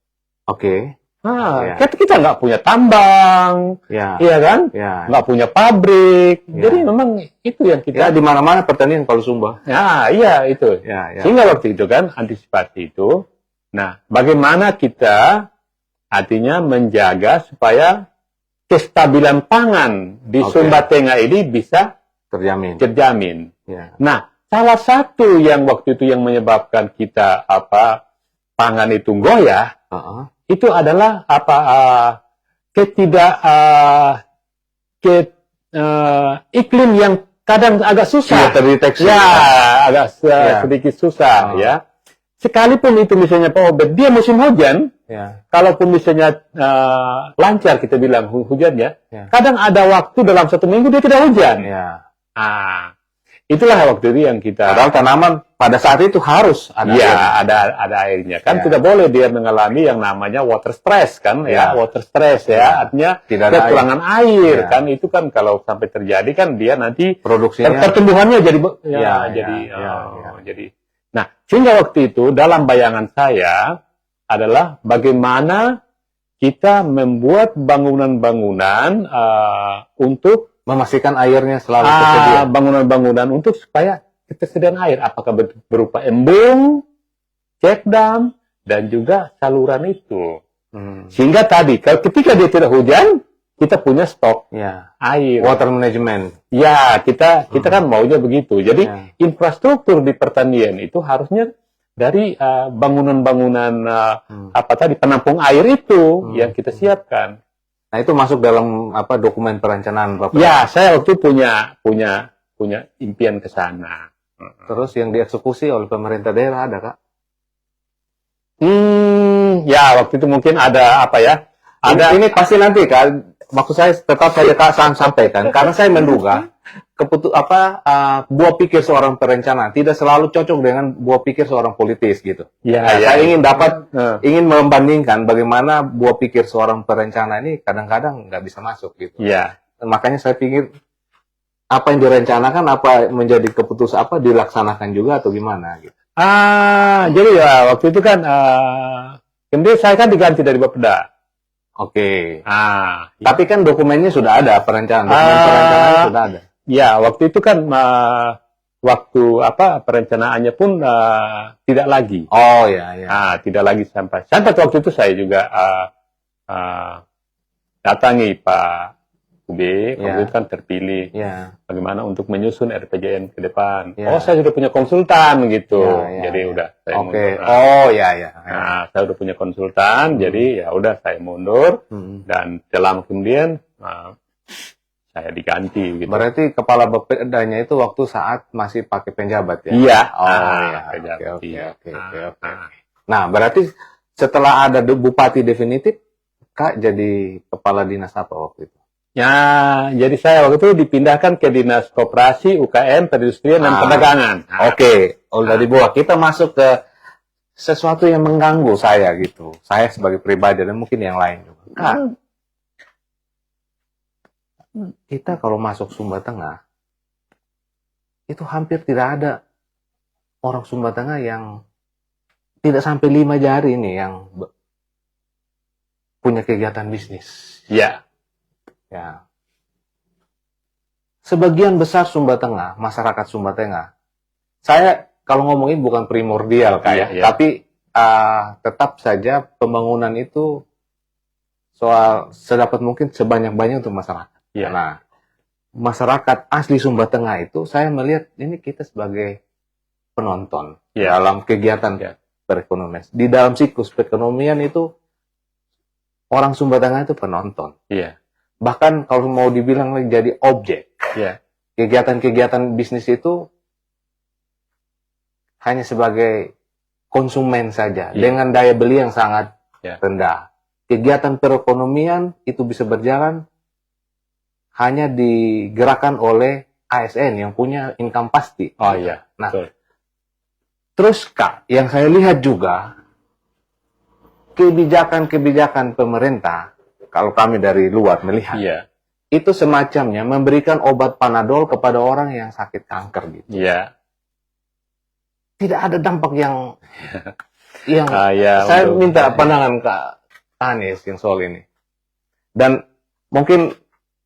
Kita nggak punya tambang, iya kan? Nggak punya pabrik. Jadi memang itu yang kita. Di mana-mana pertanian kalau Sumba. Iya itu. Sehingga waktu itu kan antisipasi itu. Nah, bagaimana kita artinya menjaga supaya kestabilan pangan di Sumba Tengah ini bisa terjamin. Nah, salah satu yang waktu itu yang menyebabkan kita pangan itu goyah, itu adalah iklim yang kadang agak susah. Terdeteksi. Agak sedikit susah ya. Sekalipun itu misalnya Pak Obed, dia musim hujan, kalaupun misalnya lancar kita bilang hujannya, kadang ada waktu dalam 1 minggu dia tidak hujan. Itulah waktu itu yang kita. Padahal tanaman pada saat itu harus ada ada airnya kan, tidak boleh dia mengalami yang namanya water stress kan, water stress artinya kekurangan air kan, itu kan kalau sampai terjadi kan dia nanti produksinya pertumbuhannya jadi jadi. Nah, sehingga waktu itu dalam bayangan saya adalah bagaimana kita membuat bangunan-bangunan untuk memastikan airnya selalu tersedia. Bangunan-bangunan untuk supaya ketersediaan air, apakah berupa embung, check dam, dan juga saluran itu. Sehingga tadi, ketika dia tidak hujan, kita punya stok air. Water management. Ya, kita kan maunya begitu. Jadi infrastruktur di pertanian itu harusnya dari bangunan-bangunan penampung air itu yang kita siapkan. Nah, itu masuk dalam dokumen perencanaan Bapak? Ya, saya waktu itu punya impian ke sana. Terus yang dieksekusi oleh pemerintah daerah ada, Kak? Ya, waktu itu mungkin ada ada. Ini pasti nanti, Kak. Maksud saya tetap saja Kak sampaikan, karena saya menduga buah pikir seorang perencana tidak selalu cocok dengan buah pikir seorang politis gitu. Saya ingin membandingkan bagaimana buah pikir seorang perencana ini kadang-kadang nggak bisa masuk gitu. Makanya saya pikir apa yang direncanakan, apa menjadi keputusan, dilaksanakan juga atau gimana gitu. Jadi waktu itu kan kemudian saya kan diganti dari Bapeda. Tapi kan dokumennya sudah ada, perencanaan sudah ada. Ya, waktu itu kan waktu perencanaannya pun tidak lagi. Tidak lagi sampai waktu itu saya juga datangi Pak Ube, waktu itu kan terpilih. Bagaimana untuk menyusun RPJM ke depan. Saya sudah punya konsultan gitu. Jadi udah saya mundur. Saya udah punya konsultan, jadi ya udah saya mundur dan dalam kemudian saya diganti gitu. Berarti kepala Bapedanya itu waktu saat masih pakai penjabat ya? Iya. Oke. Nah, berarti setelah ada bupati definitif, Kak jadi kepala dinas apa waktu itu? Ya, jadi saya waktu itu dipindahkan ke Dinas Koperasi, UKM, Perindustrian, dan Perdagangan. Udah dibawa. Kita masuk ke sesuatu yang mengganggu saya gitu. Saya sebagai pribadi dan mungkin yang lain juga. Kak, kita kalau masuk Sumba Tengah, itu hampir tidak ada orang Sumba Tengah yang tidak sampai 5 jari ini yang punya kegiatan bisnis. Sebagian besar Sumba Tengah, masyarakat Sumba Tengah, saya kalau ngomongin bukan primordial tapi tetap saja pembangunan itu soal sedapat mungkin sebanyak-banyak untuk masyarakat. Nah, masyarakat asli Sumba Tengah itu saya melihat ini kita sebagai penonton dalam kegiatan perekonomian. Di dalam siklus perekonomian itu orang Sumba Tengah itu penonton. Bahkan kalau mau dibilang lagi jadi objek. Kegiatan-kegiatan bisnis itu hanya sebagai konsumen saja dengan daya beli yang sangat rendah. Kegiatan perekonomian itu bisa berjalan hanya digerakkan oleh ASN yang punya income pasti. Nah, terus Kak, yang saya lihat juga kebijakan-kebijakan pemerintah, kalau kami dari luar melihat, itu semacamnya memberikan obat Panadol kepada orang yang sakit kanker gitu. Tidak ada dampak yang saya minta pandangan Kak Anies yang soal ini. Dan mungkin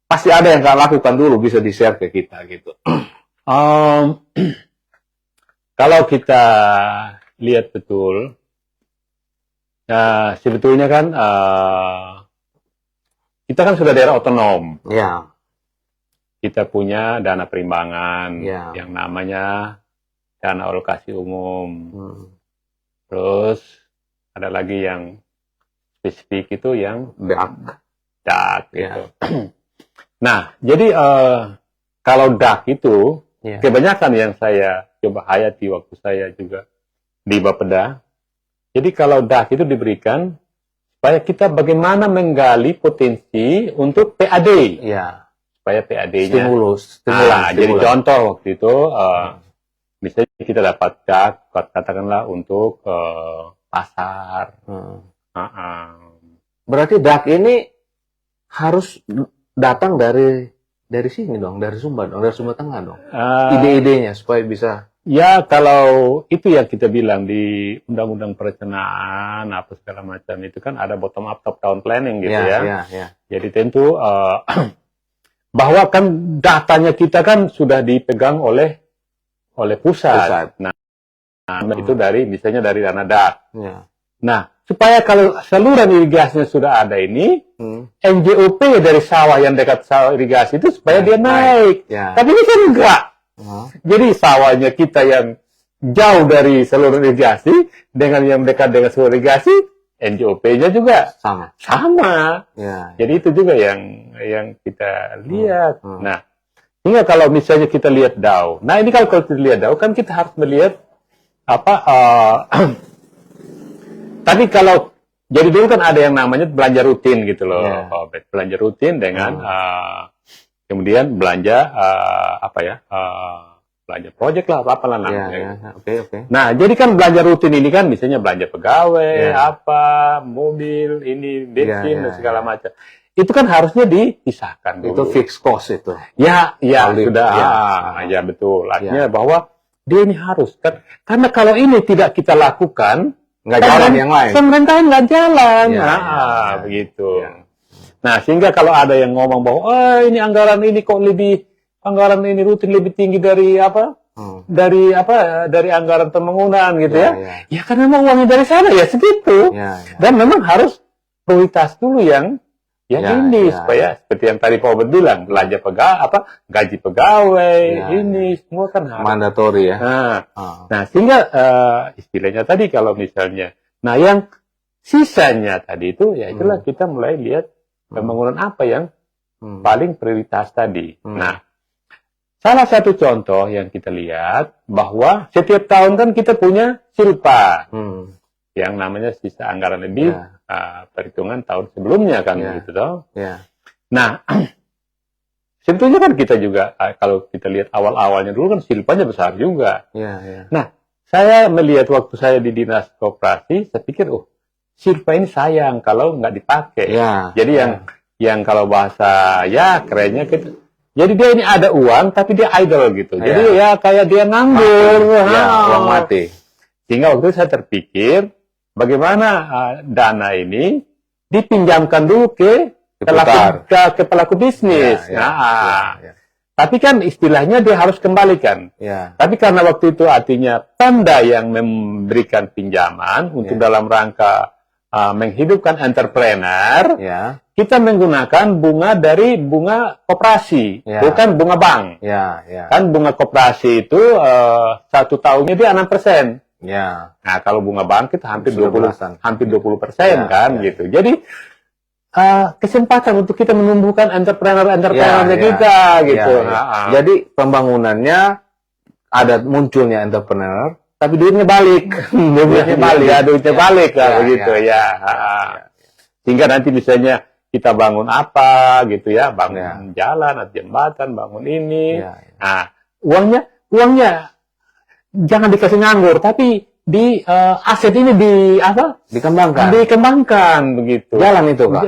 pasti ada yang kalian lakukan dulu, bisa di-share ke kita gitu. Kalau kita lihat betul, sebetulnya kan kita kan sudah daerah otonom. Ya. Kita punya dana perimbangan Ya. yang namanya dana alokasi umum. Terus ada lagi yang spesifik itu yang DAK gitu. Nah, jadi kalau DAK itu kebanyakan yang saya coba hayati waktu saya juga di Bapeda. Jadi kalau DAK itu diberikan supaya kita bagaimana menggali potensi untuk PAD. Ya. Supaya PAD-nya stimulus. Jadi contoh waktu itu misalnya kita dapat DAK katakanlah untuk pasar. Berarti DAK ini harus datang dari sini dong, dari Sumba dong, dari Sumba Tengah dong. Ide-idenya supaya bisa. Ya, kalau itu yang kita bilang di Undang-Undang Perencanaan apa segala macam itu kan ada bottom up top down planning gitu ya. Jadi tentu bahwa kan datanya kita kan sudah dipegang oleh pusat. Nah, itu dari misalnya dari dana DAK. Nah, supaya kalau saluran irigasinya sudah ada ini, NJOP dari sawah yang dekat sawah irigasi itu supaya dia naik. Tapi ini kan enggak. Jadi sawahnya kita yang jauh dari saluran irigasi dengan yang dekat dengan saluran irigasi, NJOP-nya juga sama. Jadi itu juga yang kita lihat. Nah, hingga kalau misalnya kita lihat DAO. Nah, ini kalau kita lihat DAO kan kita harus melihat tapi kalau jadi dulu kan ada yang namanya belanja rutin gitu loh, belanja rutin dengan kemudian belanja belanja proyek lah apa namanya. Nah, jadi kan belanja rutin ini kan misalnya belanja pegawai, mobil, ini bensin dan segala macam. Itu kan harusnya dipisahkan dulu. Itu fixed cost itu. Ya betul. Artinya bahwa dia ini harus kan, karena kalau ini tidak kita lakukan nggak jalan yang lain. Pemerintahan nggak jalan. Begitu. Nah, sehingga kalau ada yang ngomong bahwa ini anggaran ini kok anggaran ini rutin lebih tinggi dari dari anggaran pembangunan gitu ya. Ya karena memang uangnya dari sana ya segitu. Dan memang harus prioritas dulu yang supaya seperti yang tadi Pak Obed bilang, belanja gaji pegawai, ini semua kan harus mandatory ya. Nah, sehingga istilahnya tadi kalau misalnya, nah yang sisanya tadi itu ya itulah kita mulai lihat pembangunan apa yang paling prioritas tadi. Nah, salah satu contoh yang kita lihat bahwa setiap tahun kan kita punya silpa yang namanya sisa anggaran lebih perhitungan tahun sebelumnya kan gitu toh. Nah, sebetulnya kan kita juga kalau kita lihat awal-awalnya dulu kan silpanya besar juga. Nah, saya melihat waktu saya di dinas koperasi, saya pikir silpa ini sayang kalau nggak dipakai. Jadi yang kalau bahasa kerennya gitu. Jadi dia ini ada uang tapi dia idle gitu. Jadi kayak dia nganggur, uang mati. Sehingga waktu itu saya terpikir bagaimana dana ini dipinjamkan dulu ke pelaku bisnis. Tapi kan istilahnya dia harus kembalikan. Tapi karena waktu itu artinya Pemda yang memberikan pinjaman untuk dalam rangka menghidupkan entrepreneur, kita menggunakan bunga dari bunga koperasi, bukan bunga bank. Kan bunga koperasi itu 1 tahunnya dia 6%. Nah, kalau bunga bank kita hampir 20%, kan gitu. Jadi kesempatan untuk kita menumbuhkan entrepreneur kita gitu. Jadi pembangunannya ada munculnya entrepreneur, tapi duitnya balik. duitnya balik begitu ya. Sehingga nanti misalnya kita bangun apa gitu ya, bangun jalan atau jembatan, bangun ini. Nah, uangnya jangan dikasih nganggur, tapi di aset ini dikembangkan begitu. Jalan itu, Pak.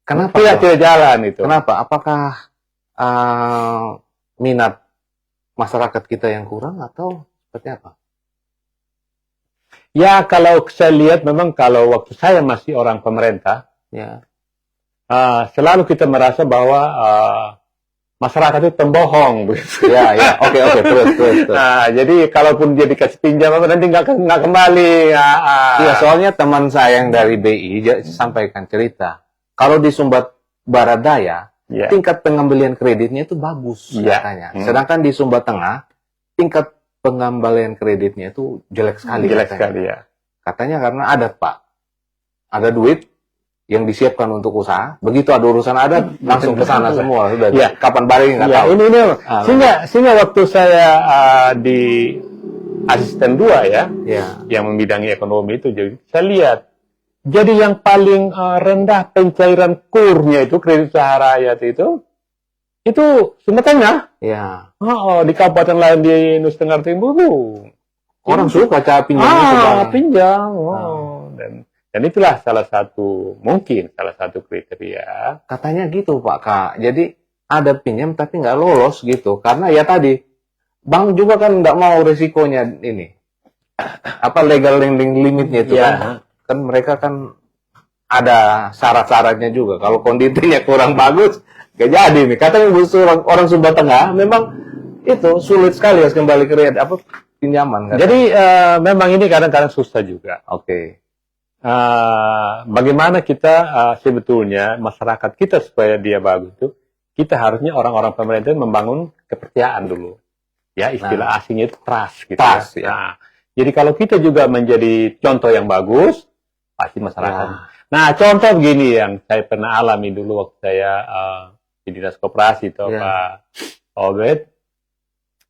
Kenapa? Tidak jalan itu. Kenapa? Apakah minat masyarakat kita yang kurang atau seperti apa? Ya, kalau saya lihat memang kalau waktu saya masih orang pemerintah, ya, selalu kita merasa bahwa masyarakat itu pembohong. Ya, oke, terus. Nah, jadi kalaupun dia dikasih pinjam nanti nggak kembali. Iya, soalnya teman saya yang dari BI dia sampaikan cerita, kalau di Sumba Barat Daya, tingkat pengembalian kreditnya itu bagus katanya. Sedangkan di Sumba Tengah, tingkat pengembalian kreditnya itu jelek sekali. Katanya karena adat, Pak. Ada duit yang disiapkan untuk usaha, begitu ada urusan adat langsung ke sana semua sudah. Kapan balik nggak tahu. Ini sehingga waktu saya di asisten 2 yang membidangi ekonomi itu, jadi saya lihat jadi yang paling rendah pencairan kurnya itu kredit usaha rakyat itu Sumba Tengah. Ya. Di kabupaten lain di Nusa Tenggara Timur orang suka cara pinjam pinjam. Dan itulah salah satu kriteria. Katanya gitu Pak Kak. Jadi ada pinjam tapi nggak lolos gitu. Karena ya tadi bank juga kan nggak mau resikonya ini. Legal lending limitnya itu kan. Kan mereka kan ada syarat-syaratnya juga. Kalau kondisinya kurang bagus, gak jadi nih. Katanya orang Sumba Tengah memang itu sulit sekali harus kembali ke pinjaman. Katanya. Jadi memang ini kadang-kadang susah juga. Oke. Bagaimana kita sebetulnya masyarakat kita supaya dia bagus itu, kita harusnya orang-orang pemerintah membangun kepercayaan dulu. Ya, istilah asingnya itu trust gitu. Jadi kalau kita juga menjadi contoh yang bagus, pasti masyarakat. Nah, contoh begini yang saya pernah alami dulu waktu saya di dinas koperasi itu Pak Obed.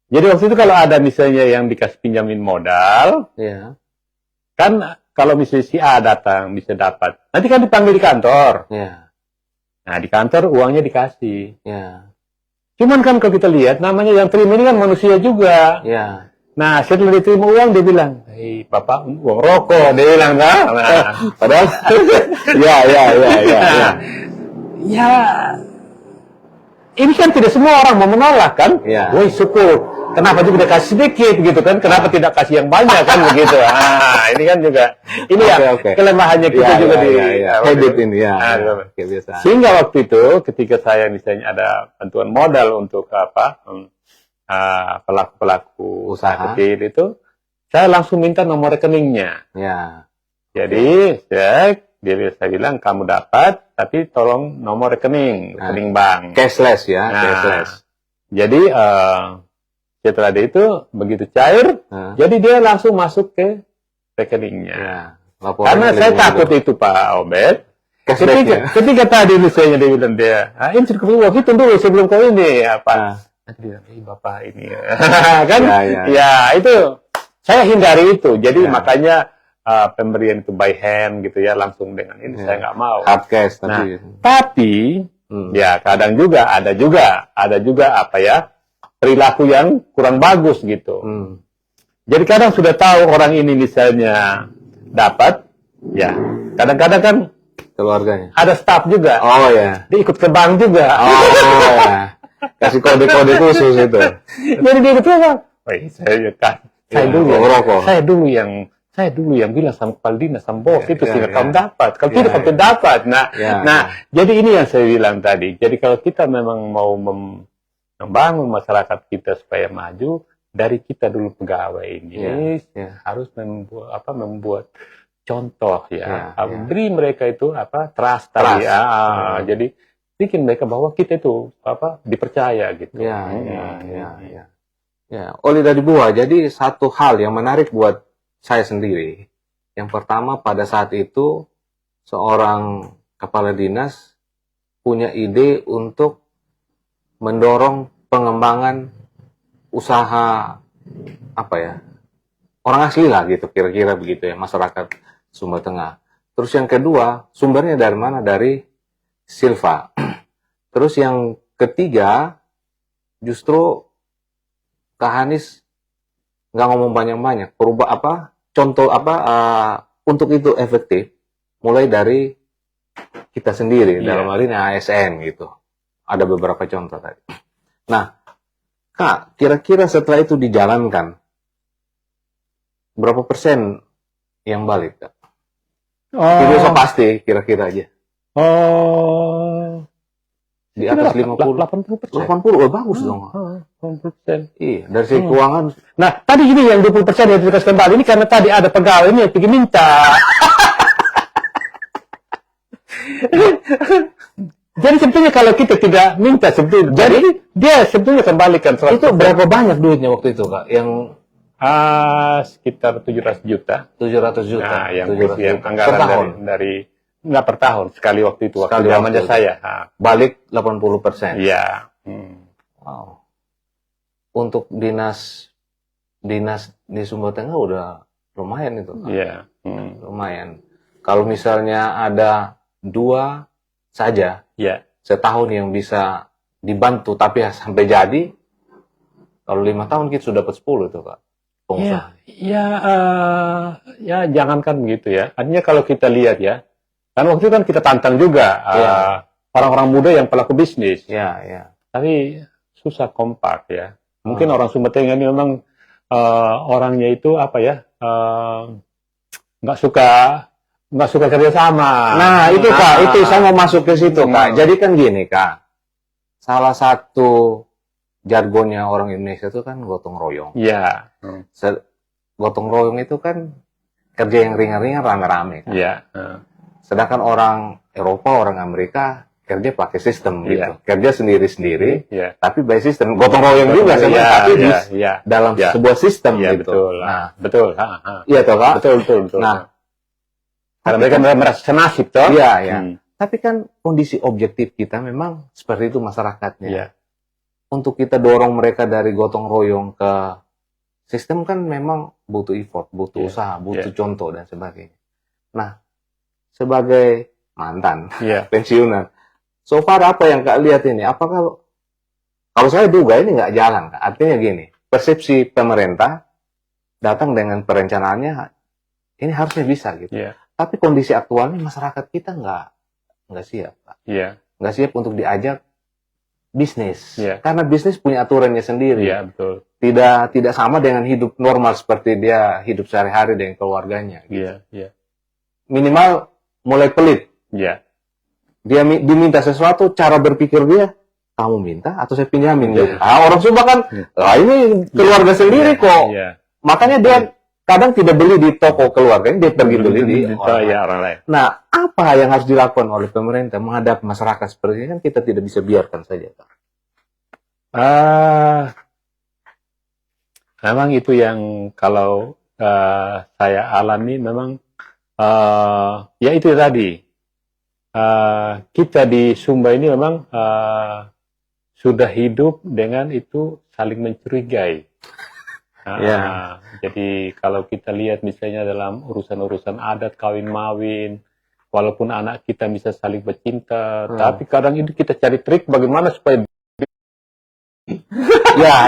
Jadi waktu itu kalau ada misalnya yang dikasih pinjamin modal, kan kalau misalnya si A datang bisa dapat, nanti kan dipanggil di kantor. Nah di kantor uangnya dikasih. Cuman kan kalau kita lihat namanya yang terima ini kan manusia juga. Nah setelah diterima uang dia bilang, hei bapak uang rokok, dia bilang padahal ya ini kan tidak semua orang mau menolak kan. Woi syukur. Kenapa juga kasih sedikit gitu kan? Kenapa tidak kasih yang banyak kan begitu? Ini kan juga ini kelemahannya kita juga di habit ini Sehingga waktu itu ketika saya misalnya ada bantuan modal untuk pelaku-pelaku usaha kecil itu, saya langsung minta nomor rekeningnya. Jadi saya bilang kamu dapat, tapi tolong nomor rekening bank. Cashless cashless. Jadi setelah itu begitu cair, jadi dia langsung masuk ke rekeningnya. Karena saya takut itu Pak Obed. Ketika tadi misalnya dia bilang ini cukup uang hitung dulu sebelum kau ini nanti dia bilang, bapak ini kan? Itu saya hindari itu. Jadi makanya pemberian itu by hand gitu langsung dengan ini saya nggak mau. Hard cash tapi kadang juga ada juga perilaku yang kurang bagus gitu. Jadi kadang sudah tahu orang ini misalnya dapat, kadang-kadang kan keluarganya ada staff juga. Dia ikut ke bank juga. Kasih kode-kode khusus itu. Jadi dia itu saya dulu yang bilang sama kepala dinas sama bos itu sehingga kamu dapat. Kalau tidak kamu dapat. Nah, jadi ini yang saya bilang tadi. Jadi kalau kita memang mau membangun masyarakat kita supaya maju, dari kita dulu pegawai ini harus membuat contoh beri mereka itu trust tadi jadi bikin mereka bahwa kita itu dipercaya gitu. Oli dari buah. Jadi satu hal yang menarik buat saya sendiri, yang pertama pada saat itu seorang kepala dinas punya ide untuk mendorong pengembangan usaha orang asli lah gitu, kira-kira begitu masyarakat Sumba Tengah. Terus yang kedua, sumbernya dari mana? Dari Silva. Terus yang ketiga, justru Kak Hanis nggak ngomong banyak-banyak, contoh untuk itu efektif, mulai dari kita sendiri, dalam hal ini ASN gitu. Ada beberapa contoh tadi. Nah, Kak, kira-kira setelah itu dijalankan, berapa persen yang balik, Kak? Oh. Tidak usah pasti, kira-kira aja. Oh. Di atas 50. 80%. 80, bagus dong. 80%. Iya, dari segi keuangan. Nah, tadi gini yang 20% yang dikasih kembali ini karena tadi ada pegawai ini yang pergi minta. Jadi sebetulnya kalau kita tidak minta sebetulnya, jadi dia sebetulnya kembalikan 100%. Itu berapa banyak duitnya waktu itu, Kak? Yang sekitar 700 juta. 700 juta. Nah, yang 700 yang juta. anggaran dari nggak per tahun, sekali waktu itu, waktu zamannya saya. Balik 80%. Iya. Wow. Untuk dinas di Sumba Tengah udah lumayan itu, Kak. Iya. Lumayan. Kalau misalnya ada 2 saja, setahun yang bisa dibantu, tapi sampai jadi, kalau 5 tahun kita sudah dapat 10 itu, Kak. Ya, jangankan begitu ya. Artinya kalau kita lihat ya, kan waktu itu kan kita tantang juga orang-orang muda yang pelaku bisnis. Tapi susah kompak ya. Mungkin orang Sumba Tengah ini memang orangnya itu apa ya, nggak suka kerjasama. Nah, itu Kak, itu saya mau masuk ke situ, Kak. Jadi kan gini, Kak. Salah satu jargonnya orang Indonesia itu kan gotong royong. Iya. Gotong royong itu kan kerja yang ringan-ringan rame-rame, kan. Iya. Sedangkan orang Eropa, orang Amerika kerja pakai sistem gitu. Kerja sendiri-sendiri, tapi by sistem. Gotong royong juga sebenarnya, tapi dalam sebuah sistem gitu. Betul. Nah, betul. Iya toh, Kak? Betul. Nah, karena mereka merasa senasib toh. Iya. Tapi kan kondisi objektif kita memang seperti itu masyarakatnya. Iya. Untuk kita dorong mereka dari gotong royong ke sistem kan memang butuh effort, butuh usaha, butuh contoh dan sebagainya. Nah, sebagai mantan pensiunan, so far apa yang Kak lihat ini? Apakah kalau saya duga ini nggak jalan, Kak? Artinya gini, persepsi pemerintah datang dengan perencanaannya ini harusnya bisa gitu. Tapi kondisi aktualnya masyarakat kita nggak siap, Pak. Nggak siap untuk diajak bisnis. Karena bisnis punya aturannya sendiri. Betul. Tidak sama dengan hidup normal seperti dia hidup sehari-hari dengan keluarganya. Gitu. Minimal mulai pelit. Dia diminta sesuatu, cara berpikir dia, kamu minta atau saya pinjamin. Gitu. Orang Sumba kan, ini keluarga sendiri kok. Makanya dia kadang tidak beli di toko keluarga, dia pergi beli di orang lain. Nah, apa yang harus dilakukan oleh pemerintah menghadapi masyarakat seperti ini? Kan kita tidak bisa biarkan saja, Pak. Memang itu yang kalau saya alami memang ya itu tadi. Kita di Sumba ini memang sudah hidup dengan itu saling mencurigai. Jadi kalau kita lihat misalnya dalam urusan-urusan adat, kawin-mawin, walaupun anak kita bisa saling bercinta, tapi kadang itu kita cari trik bagaimana supaya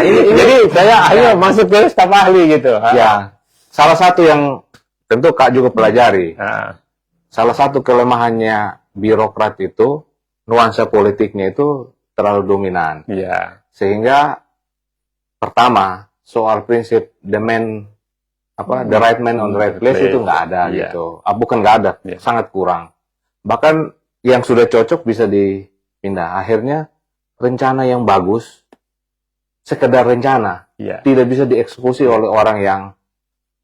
ini jadi saya akhirnya masuk ke staf ahli gitu. Salah satu yang tentu Kak juga pelajari. Salah satu kelemahannya birokrat itu nuansa politiknya itu terlalu dominan. Sehingga pertama soal prinsip the right man on the right place itu nggak ada gitu. Bukan nggak ada, sangat kurang. Bahkan yang sudah cocok bisa dipindah. Akhirnya rencana yang bagus, sekedar rencana, tidak bisa dieksekusi oleh orang yang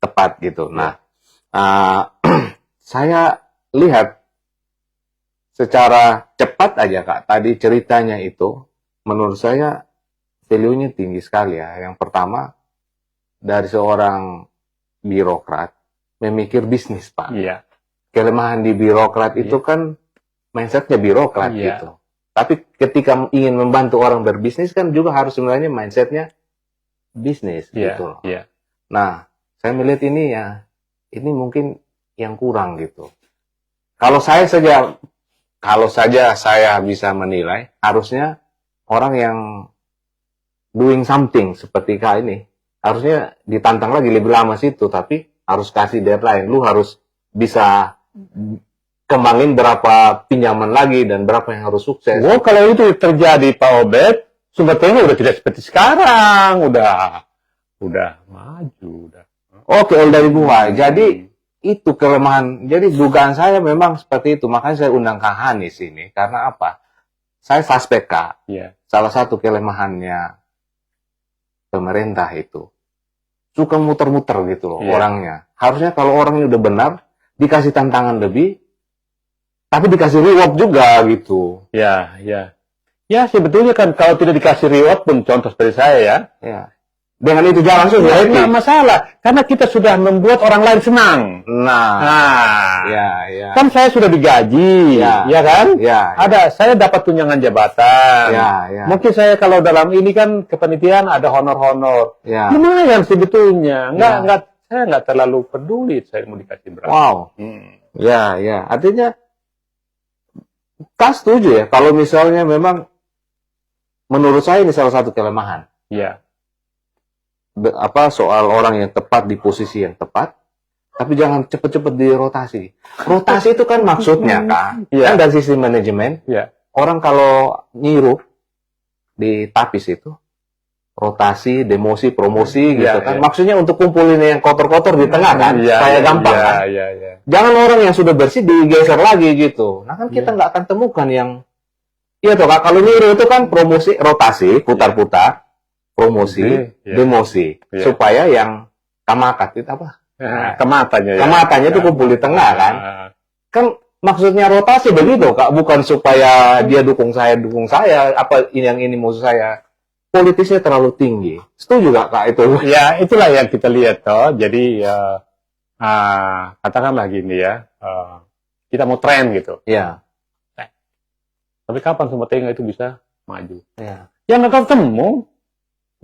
tepat gitu. Nah, saya lihat secara cepat aja Kak, tadi ceritanya itu, menurut saya value-nya tinggi sekali ya. Yang pertama, dari seorang birokrat memikir bisnis, Pak. Kelemahan di birokrat itu kan mindsetnya birokrat gitu. Tapi ketika ingin membantu orang berbisnis kan juga harus sebenarnya mindsetnya bisnis gitu. Nah, saya melihat ini ini mungkin yang kurang gitu. Kalau saja saya bisa menilai, harusnya orang yang doing something seperti Kak ini, harusnya ditantang lagi lebih lama situ, tapi harus kasih deadline. Lu harus bisa kembangin berapa pinjaman lagi dan berapa yang harus sukses. Kalau itu terjadi Pak Obed, Sumba Tengah udah tidak seperti sekarang, udah maju, udah. Oke, dari gua. Jadi itu kelemahan. Jadi dugaan saya memang seperti itu. Makanya saya undang Kang Hanis ini. Karena apa? Saya suspek, Kak. Yeah. Salah satu kelemahannya pemerintah itu suka muter-muter gitu loh orangnya. Harusnya kalau orangnya udah benar, dikasih tantangan lebih, tapi dikasih reward juga gitu. Ya, ya. Ya, sebetulnya kan kalau tidak dikasih reward pun, contoh seperti saya ya. Ya. Dengan itu jalan sudah nggak masalah, karena kita sudah membuat orang lain senang. Nah, ya. Kan saya sudah digaji, ya kan? Ya. Ada, saya dapat tunjangan jabatan. Ya. Mungkin saya kalau dalam ini kan kepanitiaan ada honor-honor. Ya. Lumayan sebetulnya, saya nggak terlalu peduli saya mau dikasih berapa. Wow. Ya. Artinya, tak setuju ya kalau misalnya memang menurut saya ini salah satu kelemahan. Ya. Soal orang yang tepat di posisi yang tepat, tapi jangan cepet-cepet dirotasi. Rotasi itu kan maksudnya, Kak, kan dari sisi manajemen, orang kalau nyirup di tapis itu, rotasi, demosi, promosi, gitu kan. Maksudnya untuk kumpulin yang kotor-kotor di tengah kan, supaya gampang kan. Jangan orang yang sudah bersih digeser lagi gitu. Nah kan kita nggak akan temukan yang, iya toh Kak, kalau nyirup itu kan promosi, rotasi, putar-putar, promosi, demosi, supaya yang kamakat itu apa? Kematannya itu kumpul di tengah kan? Kan maksudnya rotasi begitu, Kak, bukan supaya dia dukung saya, apa yang ini musuh saya. Politisnya terlalu tinggi. Setuju gak, Kak, itu? Ya, itulah yang kita lihat toh. Jadi katakanlah gini ya, kita mau tren gitu. Iya. Tapi kapan semua tengah itu bisa maju? Iya. Ya nggak ketemu.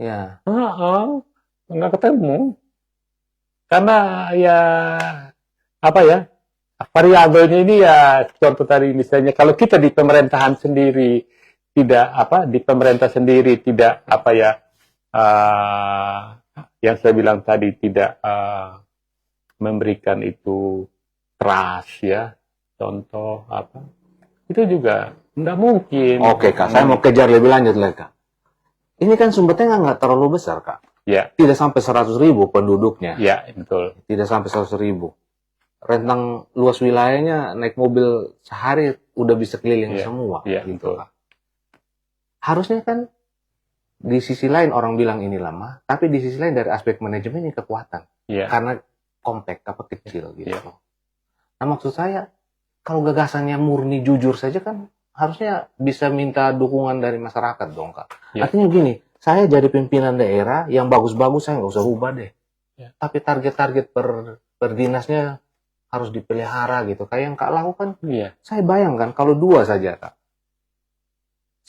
Ya. Nggak ketemu. Karena ya apa ya, variabelnya ini ya contoh tadi misalnya kalau kita di pemerintahan sendiri tidak apa ya, yang saya bilang tadi tidak memberikan itu trust ya, contoh apa, itu juga nggak mungkin. Oke, Kak, saya mau kejar lebih lanjut lagi, Kak. Ini kan Sumbertengah nggak terlalu besar, Kak. Ya. Tidak sampai 100.000 penduduknya. Ya, betul. Tidak sampai 100.000. Rentang luas wilayahnya naik mobil sehari udah bisa keliling semua. Iya, gitu, betul. Kak. Harusnya kan di sisi lain orang bilang ini lama, tapi di sisi lain dari aspek manajemen ini kekuatan. Iya. Karena compact, kecil gitu. Iya. Nah, maksud saya, kalau gagasannya murni jujur saja kan harusnya bisa minta dukungan dari masyarakat dong, Kak. Ya. Artinya gini, saya jadi pimpinan daerah yang bagus-bagus saya nggak usah rubah deh. Ya. Tapi target-target per dinasnya harus dipelihara gitu. Kayak yang Kak lakukan, saya bayangkan kalau 2 saja, Kak.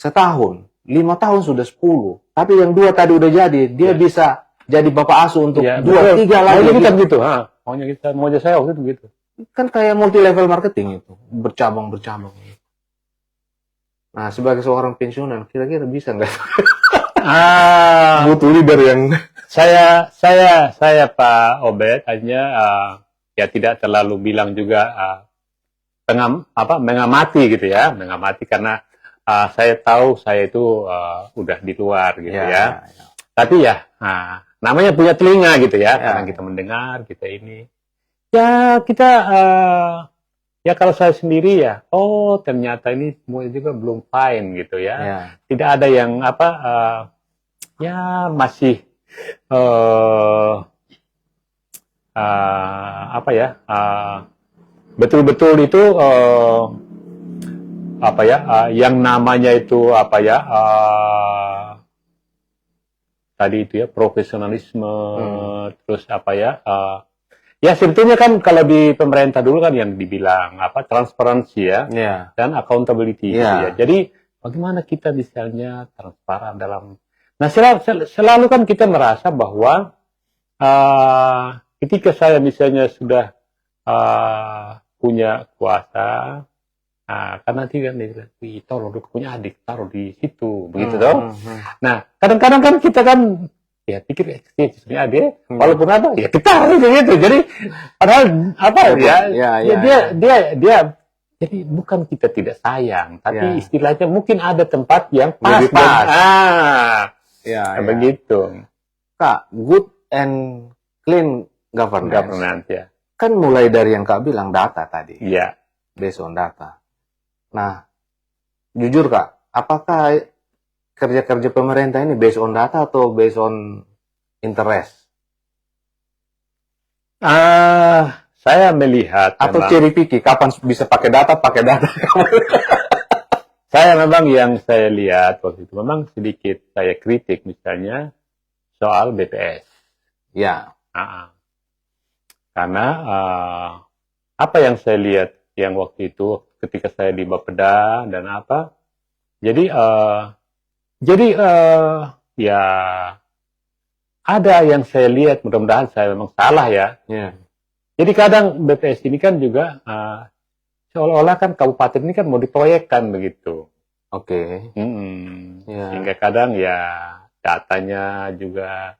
Setahun, 5 tahun sudah 10. Tapi yang 2 tadi udah jadi, dia bisa jadi bapak asuh untuk 2-3 lagi. Maunya kita gitu, maunya saya waktu itu gitu. Kan kayak multi level marketing itu, bercabang-bercabang. Nah, sebagai seorang pensiunan, kira-kira bisa nggak? Butuh leader yang saya Pak Obed hanya ya tidak terlalu bilang juga mengamati gitu ya, mengamati karena saya tahu saya itu udah di luar gitu ya. Tapi ya namanya punya telinga gitu ya, karena kita mendengar kita ini. Ya kita ya kalau saya sendiri ya, ternyata ini semua juga belum fine gitu ya. Tidak ada yang ya masih betul-betul itu yang namanya itu tadi itu ya profesionalisme, terus ya sebetulnya kan kalau di pemerintah dulu kan yang dibilang transparansi ya, dan accountability gitu ya. Jadi bagaimana kita misalnya transparan dalam, nah selalu kan kita merasa bahwa ketika saya misalnya sudah punya kuasa, karena nanti kan dia bilang, taruh punya adik, taruh di situ, begitu toh. Nah kadang-kadang kan kita kan ya pikir sebenarnya ada, walaupun ada ya kita gitu. Jadi padahal dia jadi bukan kita tidak sayang, tapi istilahnya mungkin ada tempat yang pas. Begitu. Kak, good and clean governance. Ya. kan mulai dari yang Kak bilang data tadi. Iya. Based on data. Nah, jujur Kak, apakah kerja-kerja pemerintah ini based on data atau based on interest? Saya melihat atau cherry picking, kapan bisa pakai data. Saya memang yang saya lihat waktu itu memang sedikit saya kritik misalnya soal BPS. Ya. Karena apa yang saya lihat yang waktu itu ketika saya di Bapeda dan apa, jadi ya ada yang saya lihat, mudah-mudahan saya memang salah ya. Jadi kadang BPS ini kan juga seolah-olah kan kabupaten ini kan mau diproyekkan begitu. Oke. Sehingga kadang ya datanya juga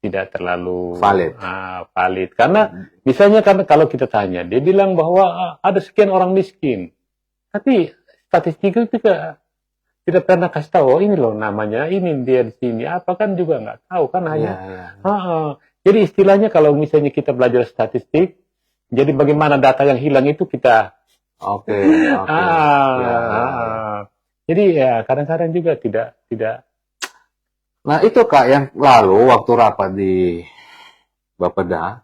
tidak terlalu valid. Karena misalnya kalau kita tanya, dia bilang bahwa ada sekian orang miskin. Tapi statistik itu juga tidak pernah kasih tahu, oh ini loh namanya, ini dia di sini. Apa kan juga nggak tahu kan hanya. Jadi istilahnya kalau misalnya kita belajar statistik, jadi bagaimana data yang hilang itu kita. Jadi ya kadang-kadang juga tidak. Nah itu Kak, yang lalu waktu rapat di Bapeda,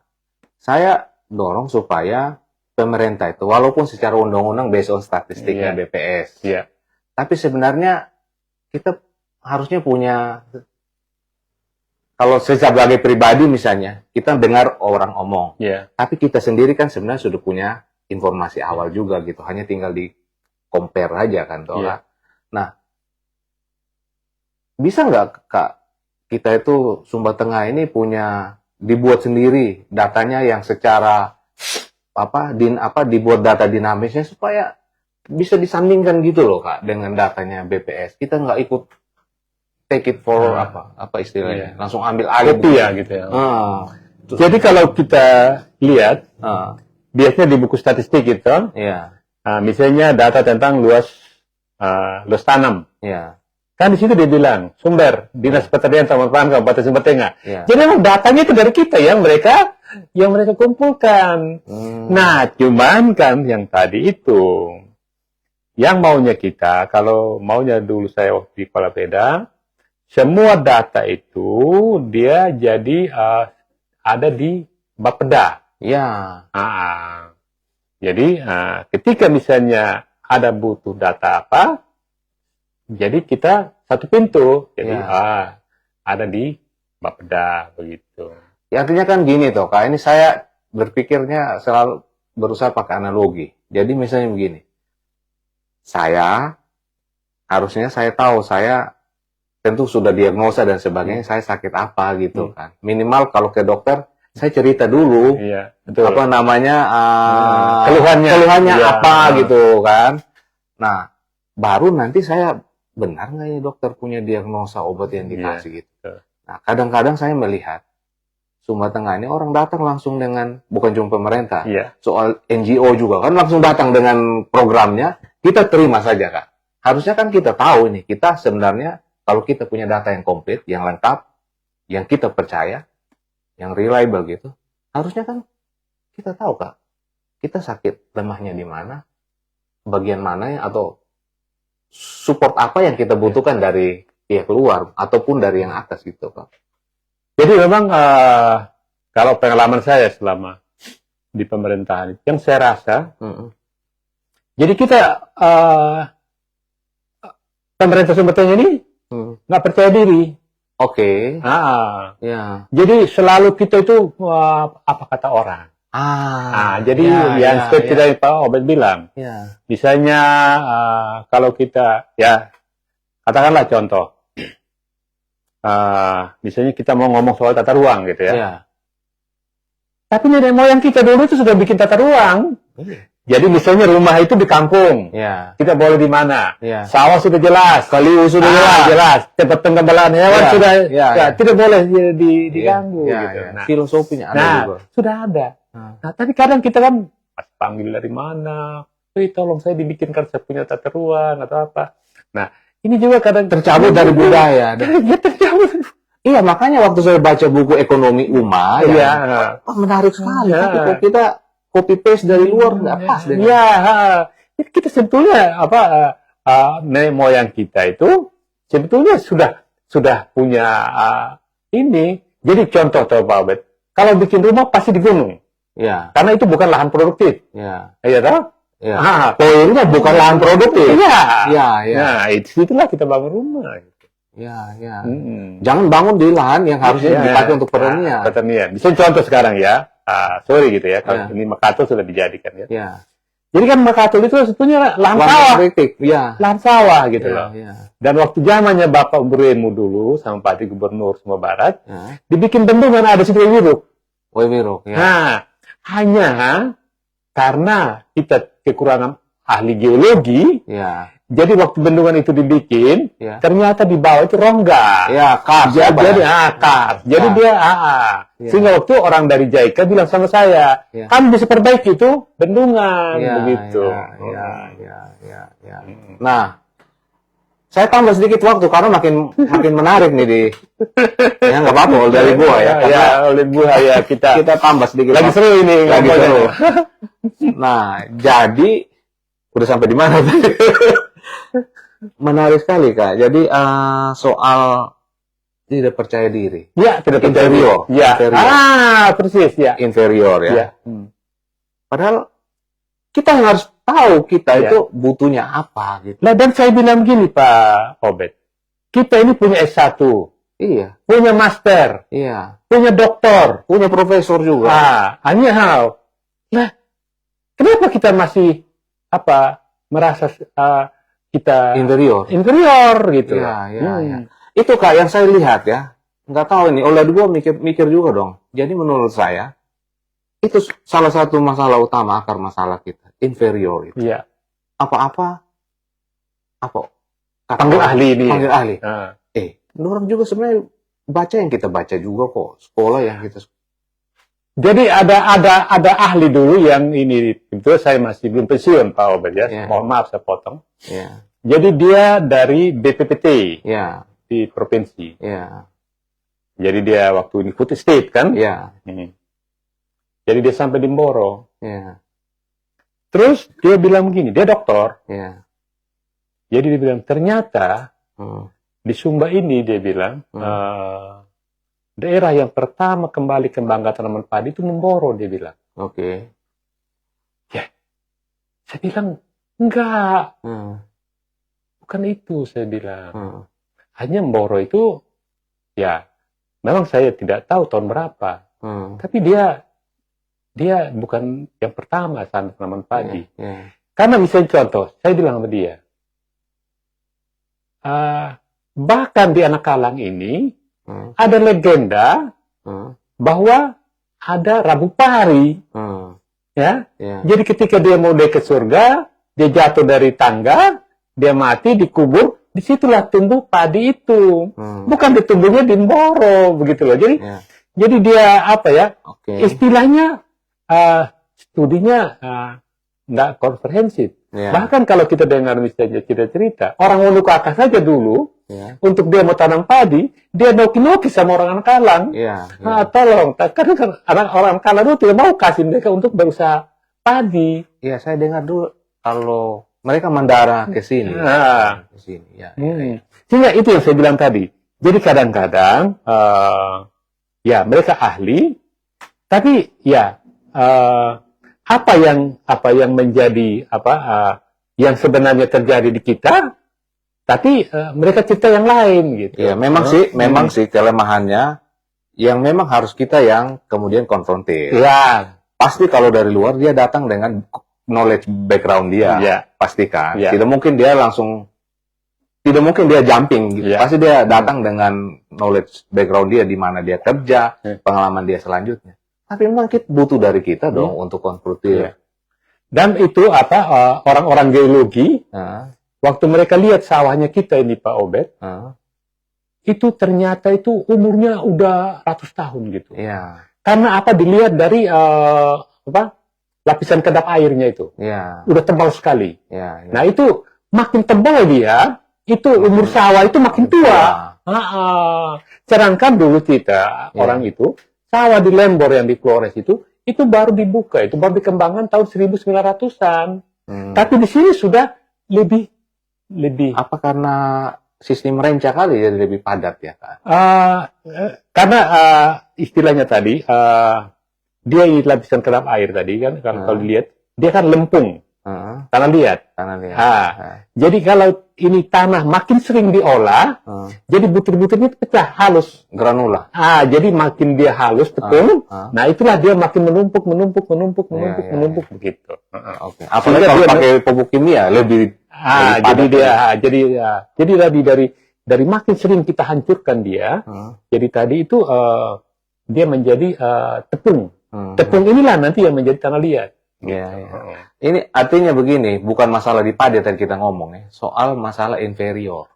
saya dorong supaya pemerintah itu, walaupun secara undang-undang based on statistiknya BPS, tapi sebenarnya kita harusnya punya, kalau sebagai pribadi misalnya, kita dengar orang omong, tapi kita sendiri kan sebenarnya sudah punya informasi awal juga gitu, hanya tinggal di compare aja kan toh. Nah, bisa nggak Kak, kita itu Sumba Tengah ini punya, dibuat sendiri datanya yang secara dibuat data dinamisnya supaya bisa disandingkan gitu loh Kak dengan datanya BPS. Kita nggak ikut take it for apa istilahnya, langsung ambil alih gitu ya. Jadi kalau kita lihat biasanya di buku statistik itu, misalnya data tentang luas tanam. Kan di situ dia bilang sumber Dinas Pertanian Taman Kabupaten Sumba Tengah. Jadi memang datanya itu dari kita yang mereka kumpulkan. Nah, cuman kan yang tadi itu yang maunya kita, kalau maunya dulu saya waktu di Bapeda, semua data itu dia jadi ada di Bapeda. Jadi ketika misalnya ada butuh data apa, jadi kita satu pintu, jadi ada di Bapeda begitu. Ya, artinya kan gini toh Kak, ini saya berpikirnya selalu berusaha pakai analogi. Jadi misalnya begini, harusnya saya tahu, saya tentu sudah diagnosa dan sebagainya, saya sakit apa gitu kan. Minimal kalau ke dokter, saya cerita dulu, apa namanya, keluhannya apa gitu kan. Nah, baru nanti saya, benar nggak ya dokter punya diagnosa obat yang dikasih gitu. Nah, kadang-kadang saya melihat Sumba Tengah ini orang datang langsung dengan, bukan cuma pemerintah, soal NGO juga kan langsung datang dengan programnya, kita terima saja Kak. Harusnya kan kita tahu ini, kita sebenarnya kalau kita punya data yang komplit, yang lengkap, yang kita percaya, yang reliable gitu, harusnya kan kita tahu Kak, kita sakit lemahnya di mana, bagian mana ya, atau support apa yang kita butuhkan dari pihak luar ataupun dari yang atas gitu Kak. Jadi memang kalau pengalaman saya selama di pemerintahan, yang saya rasa, jadi kita pemerintah Sumba Tengah ini nggak percaya diri. Jadi selalu kita itu apa kata orang. Jadi yang seperti tadi Pak Obed bilang, misalnya kalau kita, katakanlah contoh, misalnya kita mau ngomong soal tata ruang gitu ya, tapi nenek moyang kita dulu itu sudah bikin tata ruang. Jadi misalnya rumah itu di kampung, kita boleh di mana, sawah sudah jelas, kaliu sudah jelas, tempat penggembalaan hewan sudah, tidak boleh diganggu. Gitu. Nah, filosofinya ada juga. Sudah ada. Nah, tapi kadang kita kan panggil dari mana, tolong saya dibikinkan, saya punya tata ruang atau apa. Nah, ini juga kadang tercabut dari budaya. Tercabut. Iya, makanya waktu saya baca buku ekonomi UMA, Iya. Menarik sekali. Tapi kok kita copy paste dari luar nggak pas dengan. Iya, kita sebetulnya nenek moyang kita itu sebetulnya sudah punya ini. Jadi contoh Pak Obed, kalau bikin rumah pasti di gunung. Iya. Karena itu bukan lahan produktif. Iya. Iya toh? Iya. Poinnya bukan lahan produktif. Iya. Iya, iya. Nah, itulah kita bangun rumah. Ya, ya. Jangan bangun di lahan yang harusnya dipakai untuk pertanian. Pertanian. Bisa contoh sekarang ya. Sorry gitu ya. Kalau ini Makatul sudah dijadikan ya. Ya. Jadi kan Makatul itu sebetulnya lahan sawah. Ya. Lahan sawah gitu loh. Ya. Dan waktu zamannya Bapak Buremu dulu sama Pak Gubernur Sumatera Barat, dibikin bendungan ada situ Wiruk. Wiruk. Ya. Nah, hanya karena kita kekurangan ahli geologi. Ya. Jadi waktu bendungan itu dibikin, ternyata di bawah itu rongga. Ya, kars. Jadi kars. Jadi dia sehingga waktu orang dari JICA bilang sama saya, kamu bisa perbaiki itu bendungan begitu. Ya. Nah, saya tambah sedikit waktu karena makin menarik nih di. Ya nggak apa-apa dari buah ya. Ya, oleh buah ya kita tambah sedikit. Lagi seru ini. Lagi seru. Nah, jadi udah sampai di mana tadi? Menarik sekali Kak. Jadi soal tidak percaya diri. Ya, tidak percaya diri. Ya. Persis ya. Inferior ya. Padahal kita yang harus tahu kita itu butuhnya apa gitu. Nah, dan saya bilang gini Pak Obed. Kita ini punya S1. Iya. Punya master. Iya. Punya doktor. Punya profesor juga. Hanya hal. Nah, kenapa kita masih merasa kita inferior gitu. Iya. Itu Kak yang saya lihat ya. Nggak tahu ini, oleh gua mikir juga dong. Jadi menurut saya itu salah satu masalah utama, akar masalah kita, inferior itu. Iya. Apa? Panggil ahli ini. Panggil ahli. Orang juga sebenarnya baca yang kita baca juga kok, sekolah yang kita. Jadi ada ahli dulu yang ini itu saya masih belum pensiun Pak Obed ya. Mohon maaf saya potong. Jadi dia dari BPPT di provinsi. Jadi dia waktu ini food estate kan. Jadi dia sampai di Mboro. Terus dia bilang begini, dia doktor. Jadi dia bilang ternyata di Sumba ini dia bilang daerah yang pertama kembali kembangkan tanaman padi itu Mboro dia bilang. Oke. Ya, saya bilang enggak. Bukan itu saya bilang. Hanya Mboro itu ya memang saya tidak tahu tahun berapa. Tapi dia bukan yang pertama tanaman padi. Karena misalnya contoh, saya bilang sama dia, bahkan di Anak Kalang ini ada legenda bahwa ada Rabu Pari. Jadi ketika dia mau naik ke surga, dia jatuh dari tangga, dia mati, dikubur, disitulah tumbuh padi itu. Bukan ditumbuhnya di Mboro, begitu loh. Jadi dia istilahnya studinya nggak komprehensif. Bahkan kalau kita dengar misalnya cerita orang Wonokaka saja dulu, untuk dia mau tanam padi, dia noki-noki sama orang Anak Kalang. Tolong, karena orang Anak Kalang itu tidak mau kasih mereka untuk berusaha padi. Iya, saya dengar dulu kalau mereka mendarah ke sini. Sehingga itu yang saya bilang tadi. Jadi kadang-kadang mereka ahli, tapi apa yang menjadi yang sebenarnya terjadi di kita, tapi mereka cerita yang lain gitu. Ya, memang sih kelemahannya yang memang harus kita yang kemudian konfrontir. Pasti kalau dari luar dia datang dengan knowledge background dia, pastikan. Tidak mungkin dia jumping gitu. Pasti dia datang dengan knowledge background dia, di mana dia kerja, pengalaman dia selanjutnya. Tapi memang kita butuh dari kita dong untuk konfrontir. Dan itu orang-orang geologi waktu mereka lihat sawahnya kita ini Pak Obed, itu ternyata itu umurnya udah ratus tahun gitu. Karena dilihat dari lapisan kedap airnya itu, udah tebal sekali. Nah itu makin tebal dia, itu umur sawah itu makin tua. Sedangkan dulu kita, orang itu, sawah di Lembor yang di Flores itu baru dibuka, itu baru dikembangkan tahun 1900-an. Tapi di sini sudah lebih. Apa karena sistem renca kali jadi lebih padat ya, Kak? Karena istilahnya tadi, dia lapisan kedap air tadi kan, kalau dilihat, dia kan lempung. Tanah liat. Jadi kalau ini tanah makin sering diolah, jadi butir-butirnya pecah, halus. Granula. Jadi makin dia halus, tepung, nah itulah dia makin menumpuk begitu. Oke. Apalagi kalau pakai pupuk kimia lebih jadi lebih dari makin sering kita hancurkan dia, jadi tadi itu dia menjadi tepung. Tepung inilah nanti yang menjadi tanah liat. Ini artinya begini, bukan masalah di padi tadi kita ngomong ya, soal masalah inferior.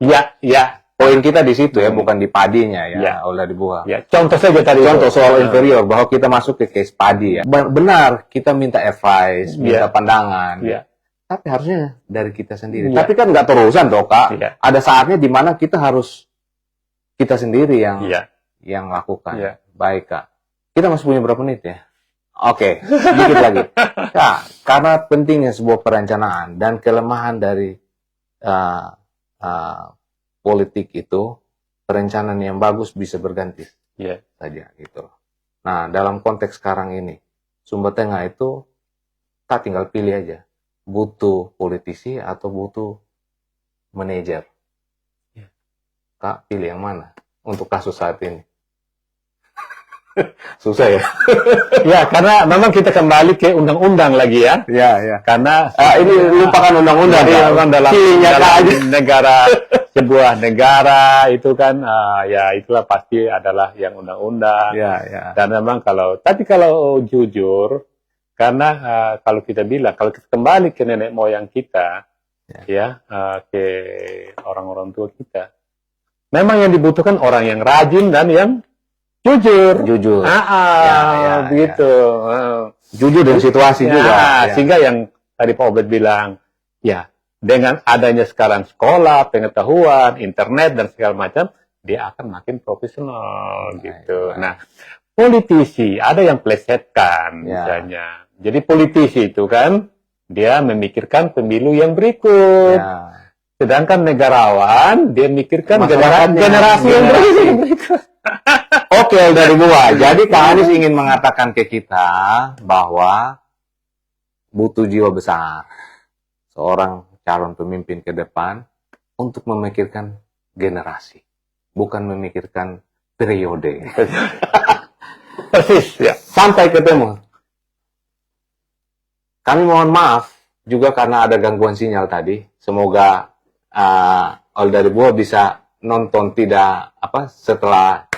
Poin kita di situ ya, bukan di padinya ya, oleh dibuah. Contoh saja tadi. Contoh soal inferior, bahwa kita masuk ke case padi ya. Benar, kita minta advice, minta pandangan. Tapi harusnya dari kita sendiri. Tapi kan nggak terusan toh, Kak. Ada saatnya di mana kita harus kita sendiri yang lakukan. Baik, Kak. Kita masih punya berapa menit ya? Oke, sedikit lagi. Ya, karena pentingnya sebuah perencanaan dan kelemahan dari politik itu, perencanaan yang bagus bisa berganti saja gitu. Nah, dalam konteks sekarang ini, Sumba Tengah itu tak tinggal pilih aja, butuh politisi atau butuh manajer. Kak, pilih yang mana untuk kasus saat ini? Susah ya. Karena memang kita kembali ke undang-undang lagi ya. Karena ini lupakan undang-undang. Dalam negara, sebuah negara itu kan, itulah pasti adalah yang undang-undang. Dan memang kalau jujur, karena kalau kita bilang, kalau kita kembali ke nenek moyang kita, ke orang-orang tua kita, memang yang dibutuhkan orang yang rajin dan yang jujur. Begitu. Jujur dengan situasi juga. Sehingga yang tadi Pak Obed bilang, dengan adanya sekarang sekolah, pengetahuan, internet dan segala macam, dia akan makin profesional gitu. Nah, politisi ada yang plesetkan misalnya. Jadi politisi itu kan dia memikirkan pemilu yang berikut. Sedangkan negarawan dia memikirkan generasi yang berikut. Oke, dari gua. Jadi Kak Anies ingin mengatakan ke kita bahwa butuh jiwa besar seorang calon pemimpin ke depan untuk memikirkan generasi, bukan memikirkan periode. Persis, Sampai ketemu. Kami mohon maaf juga karena ada gangguan sinyal tadi. Semoga Olda Buah bisa nonton setelah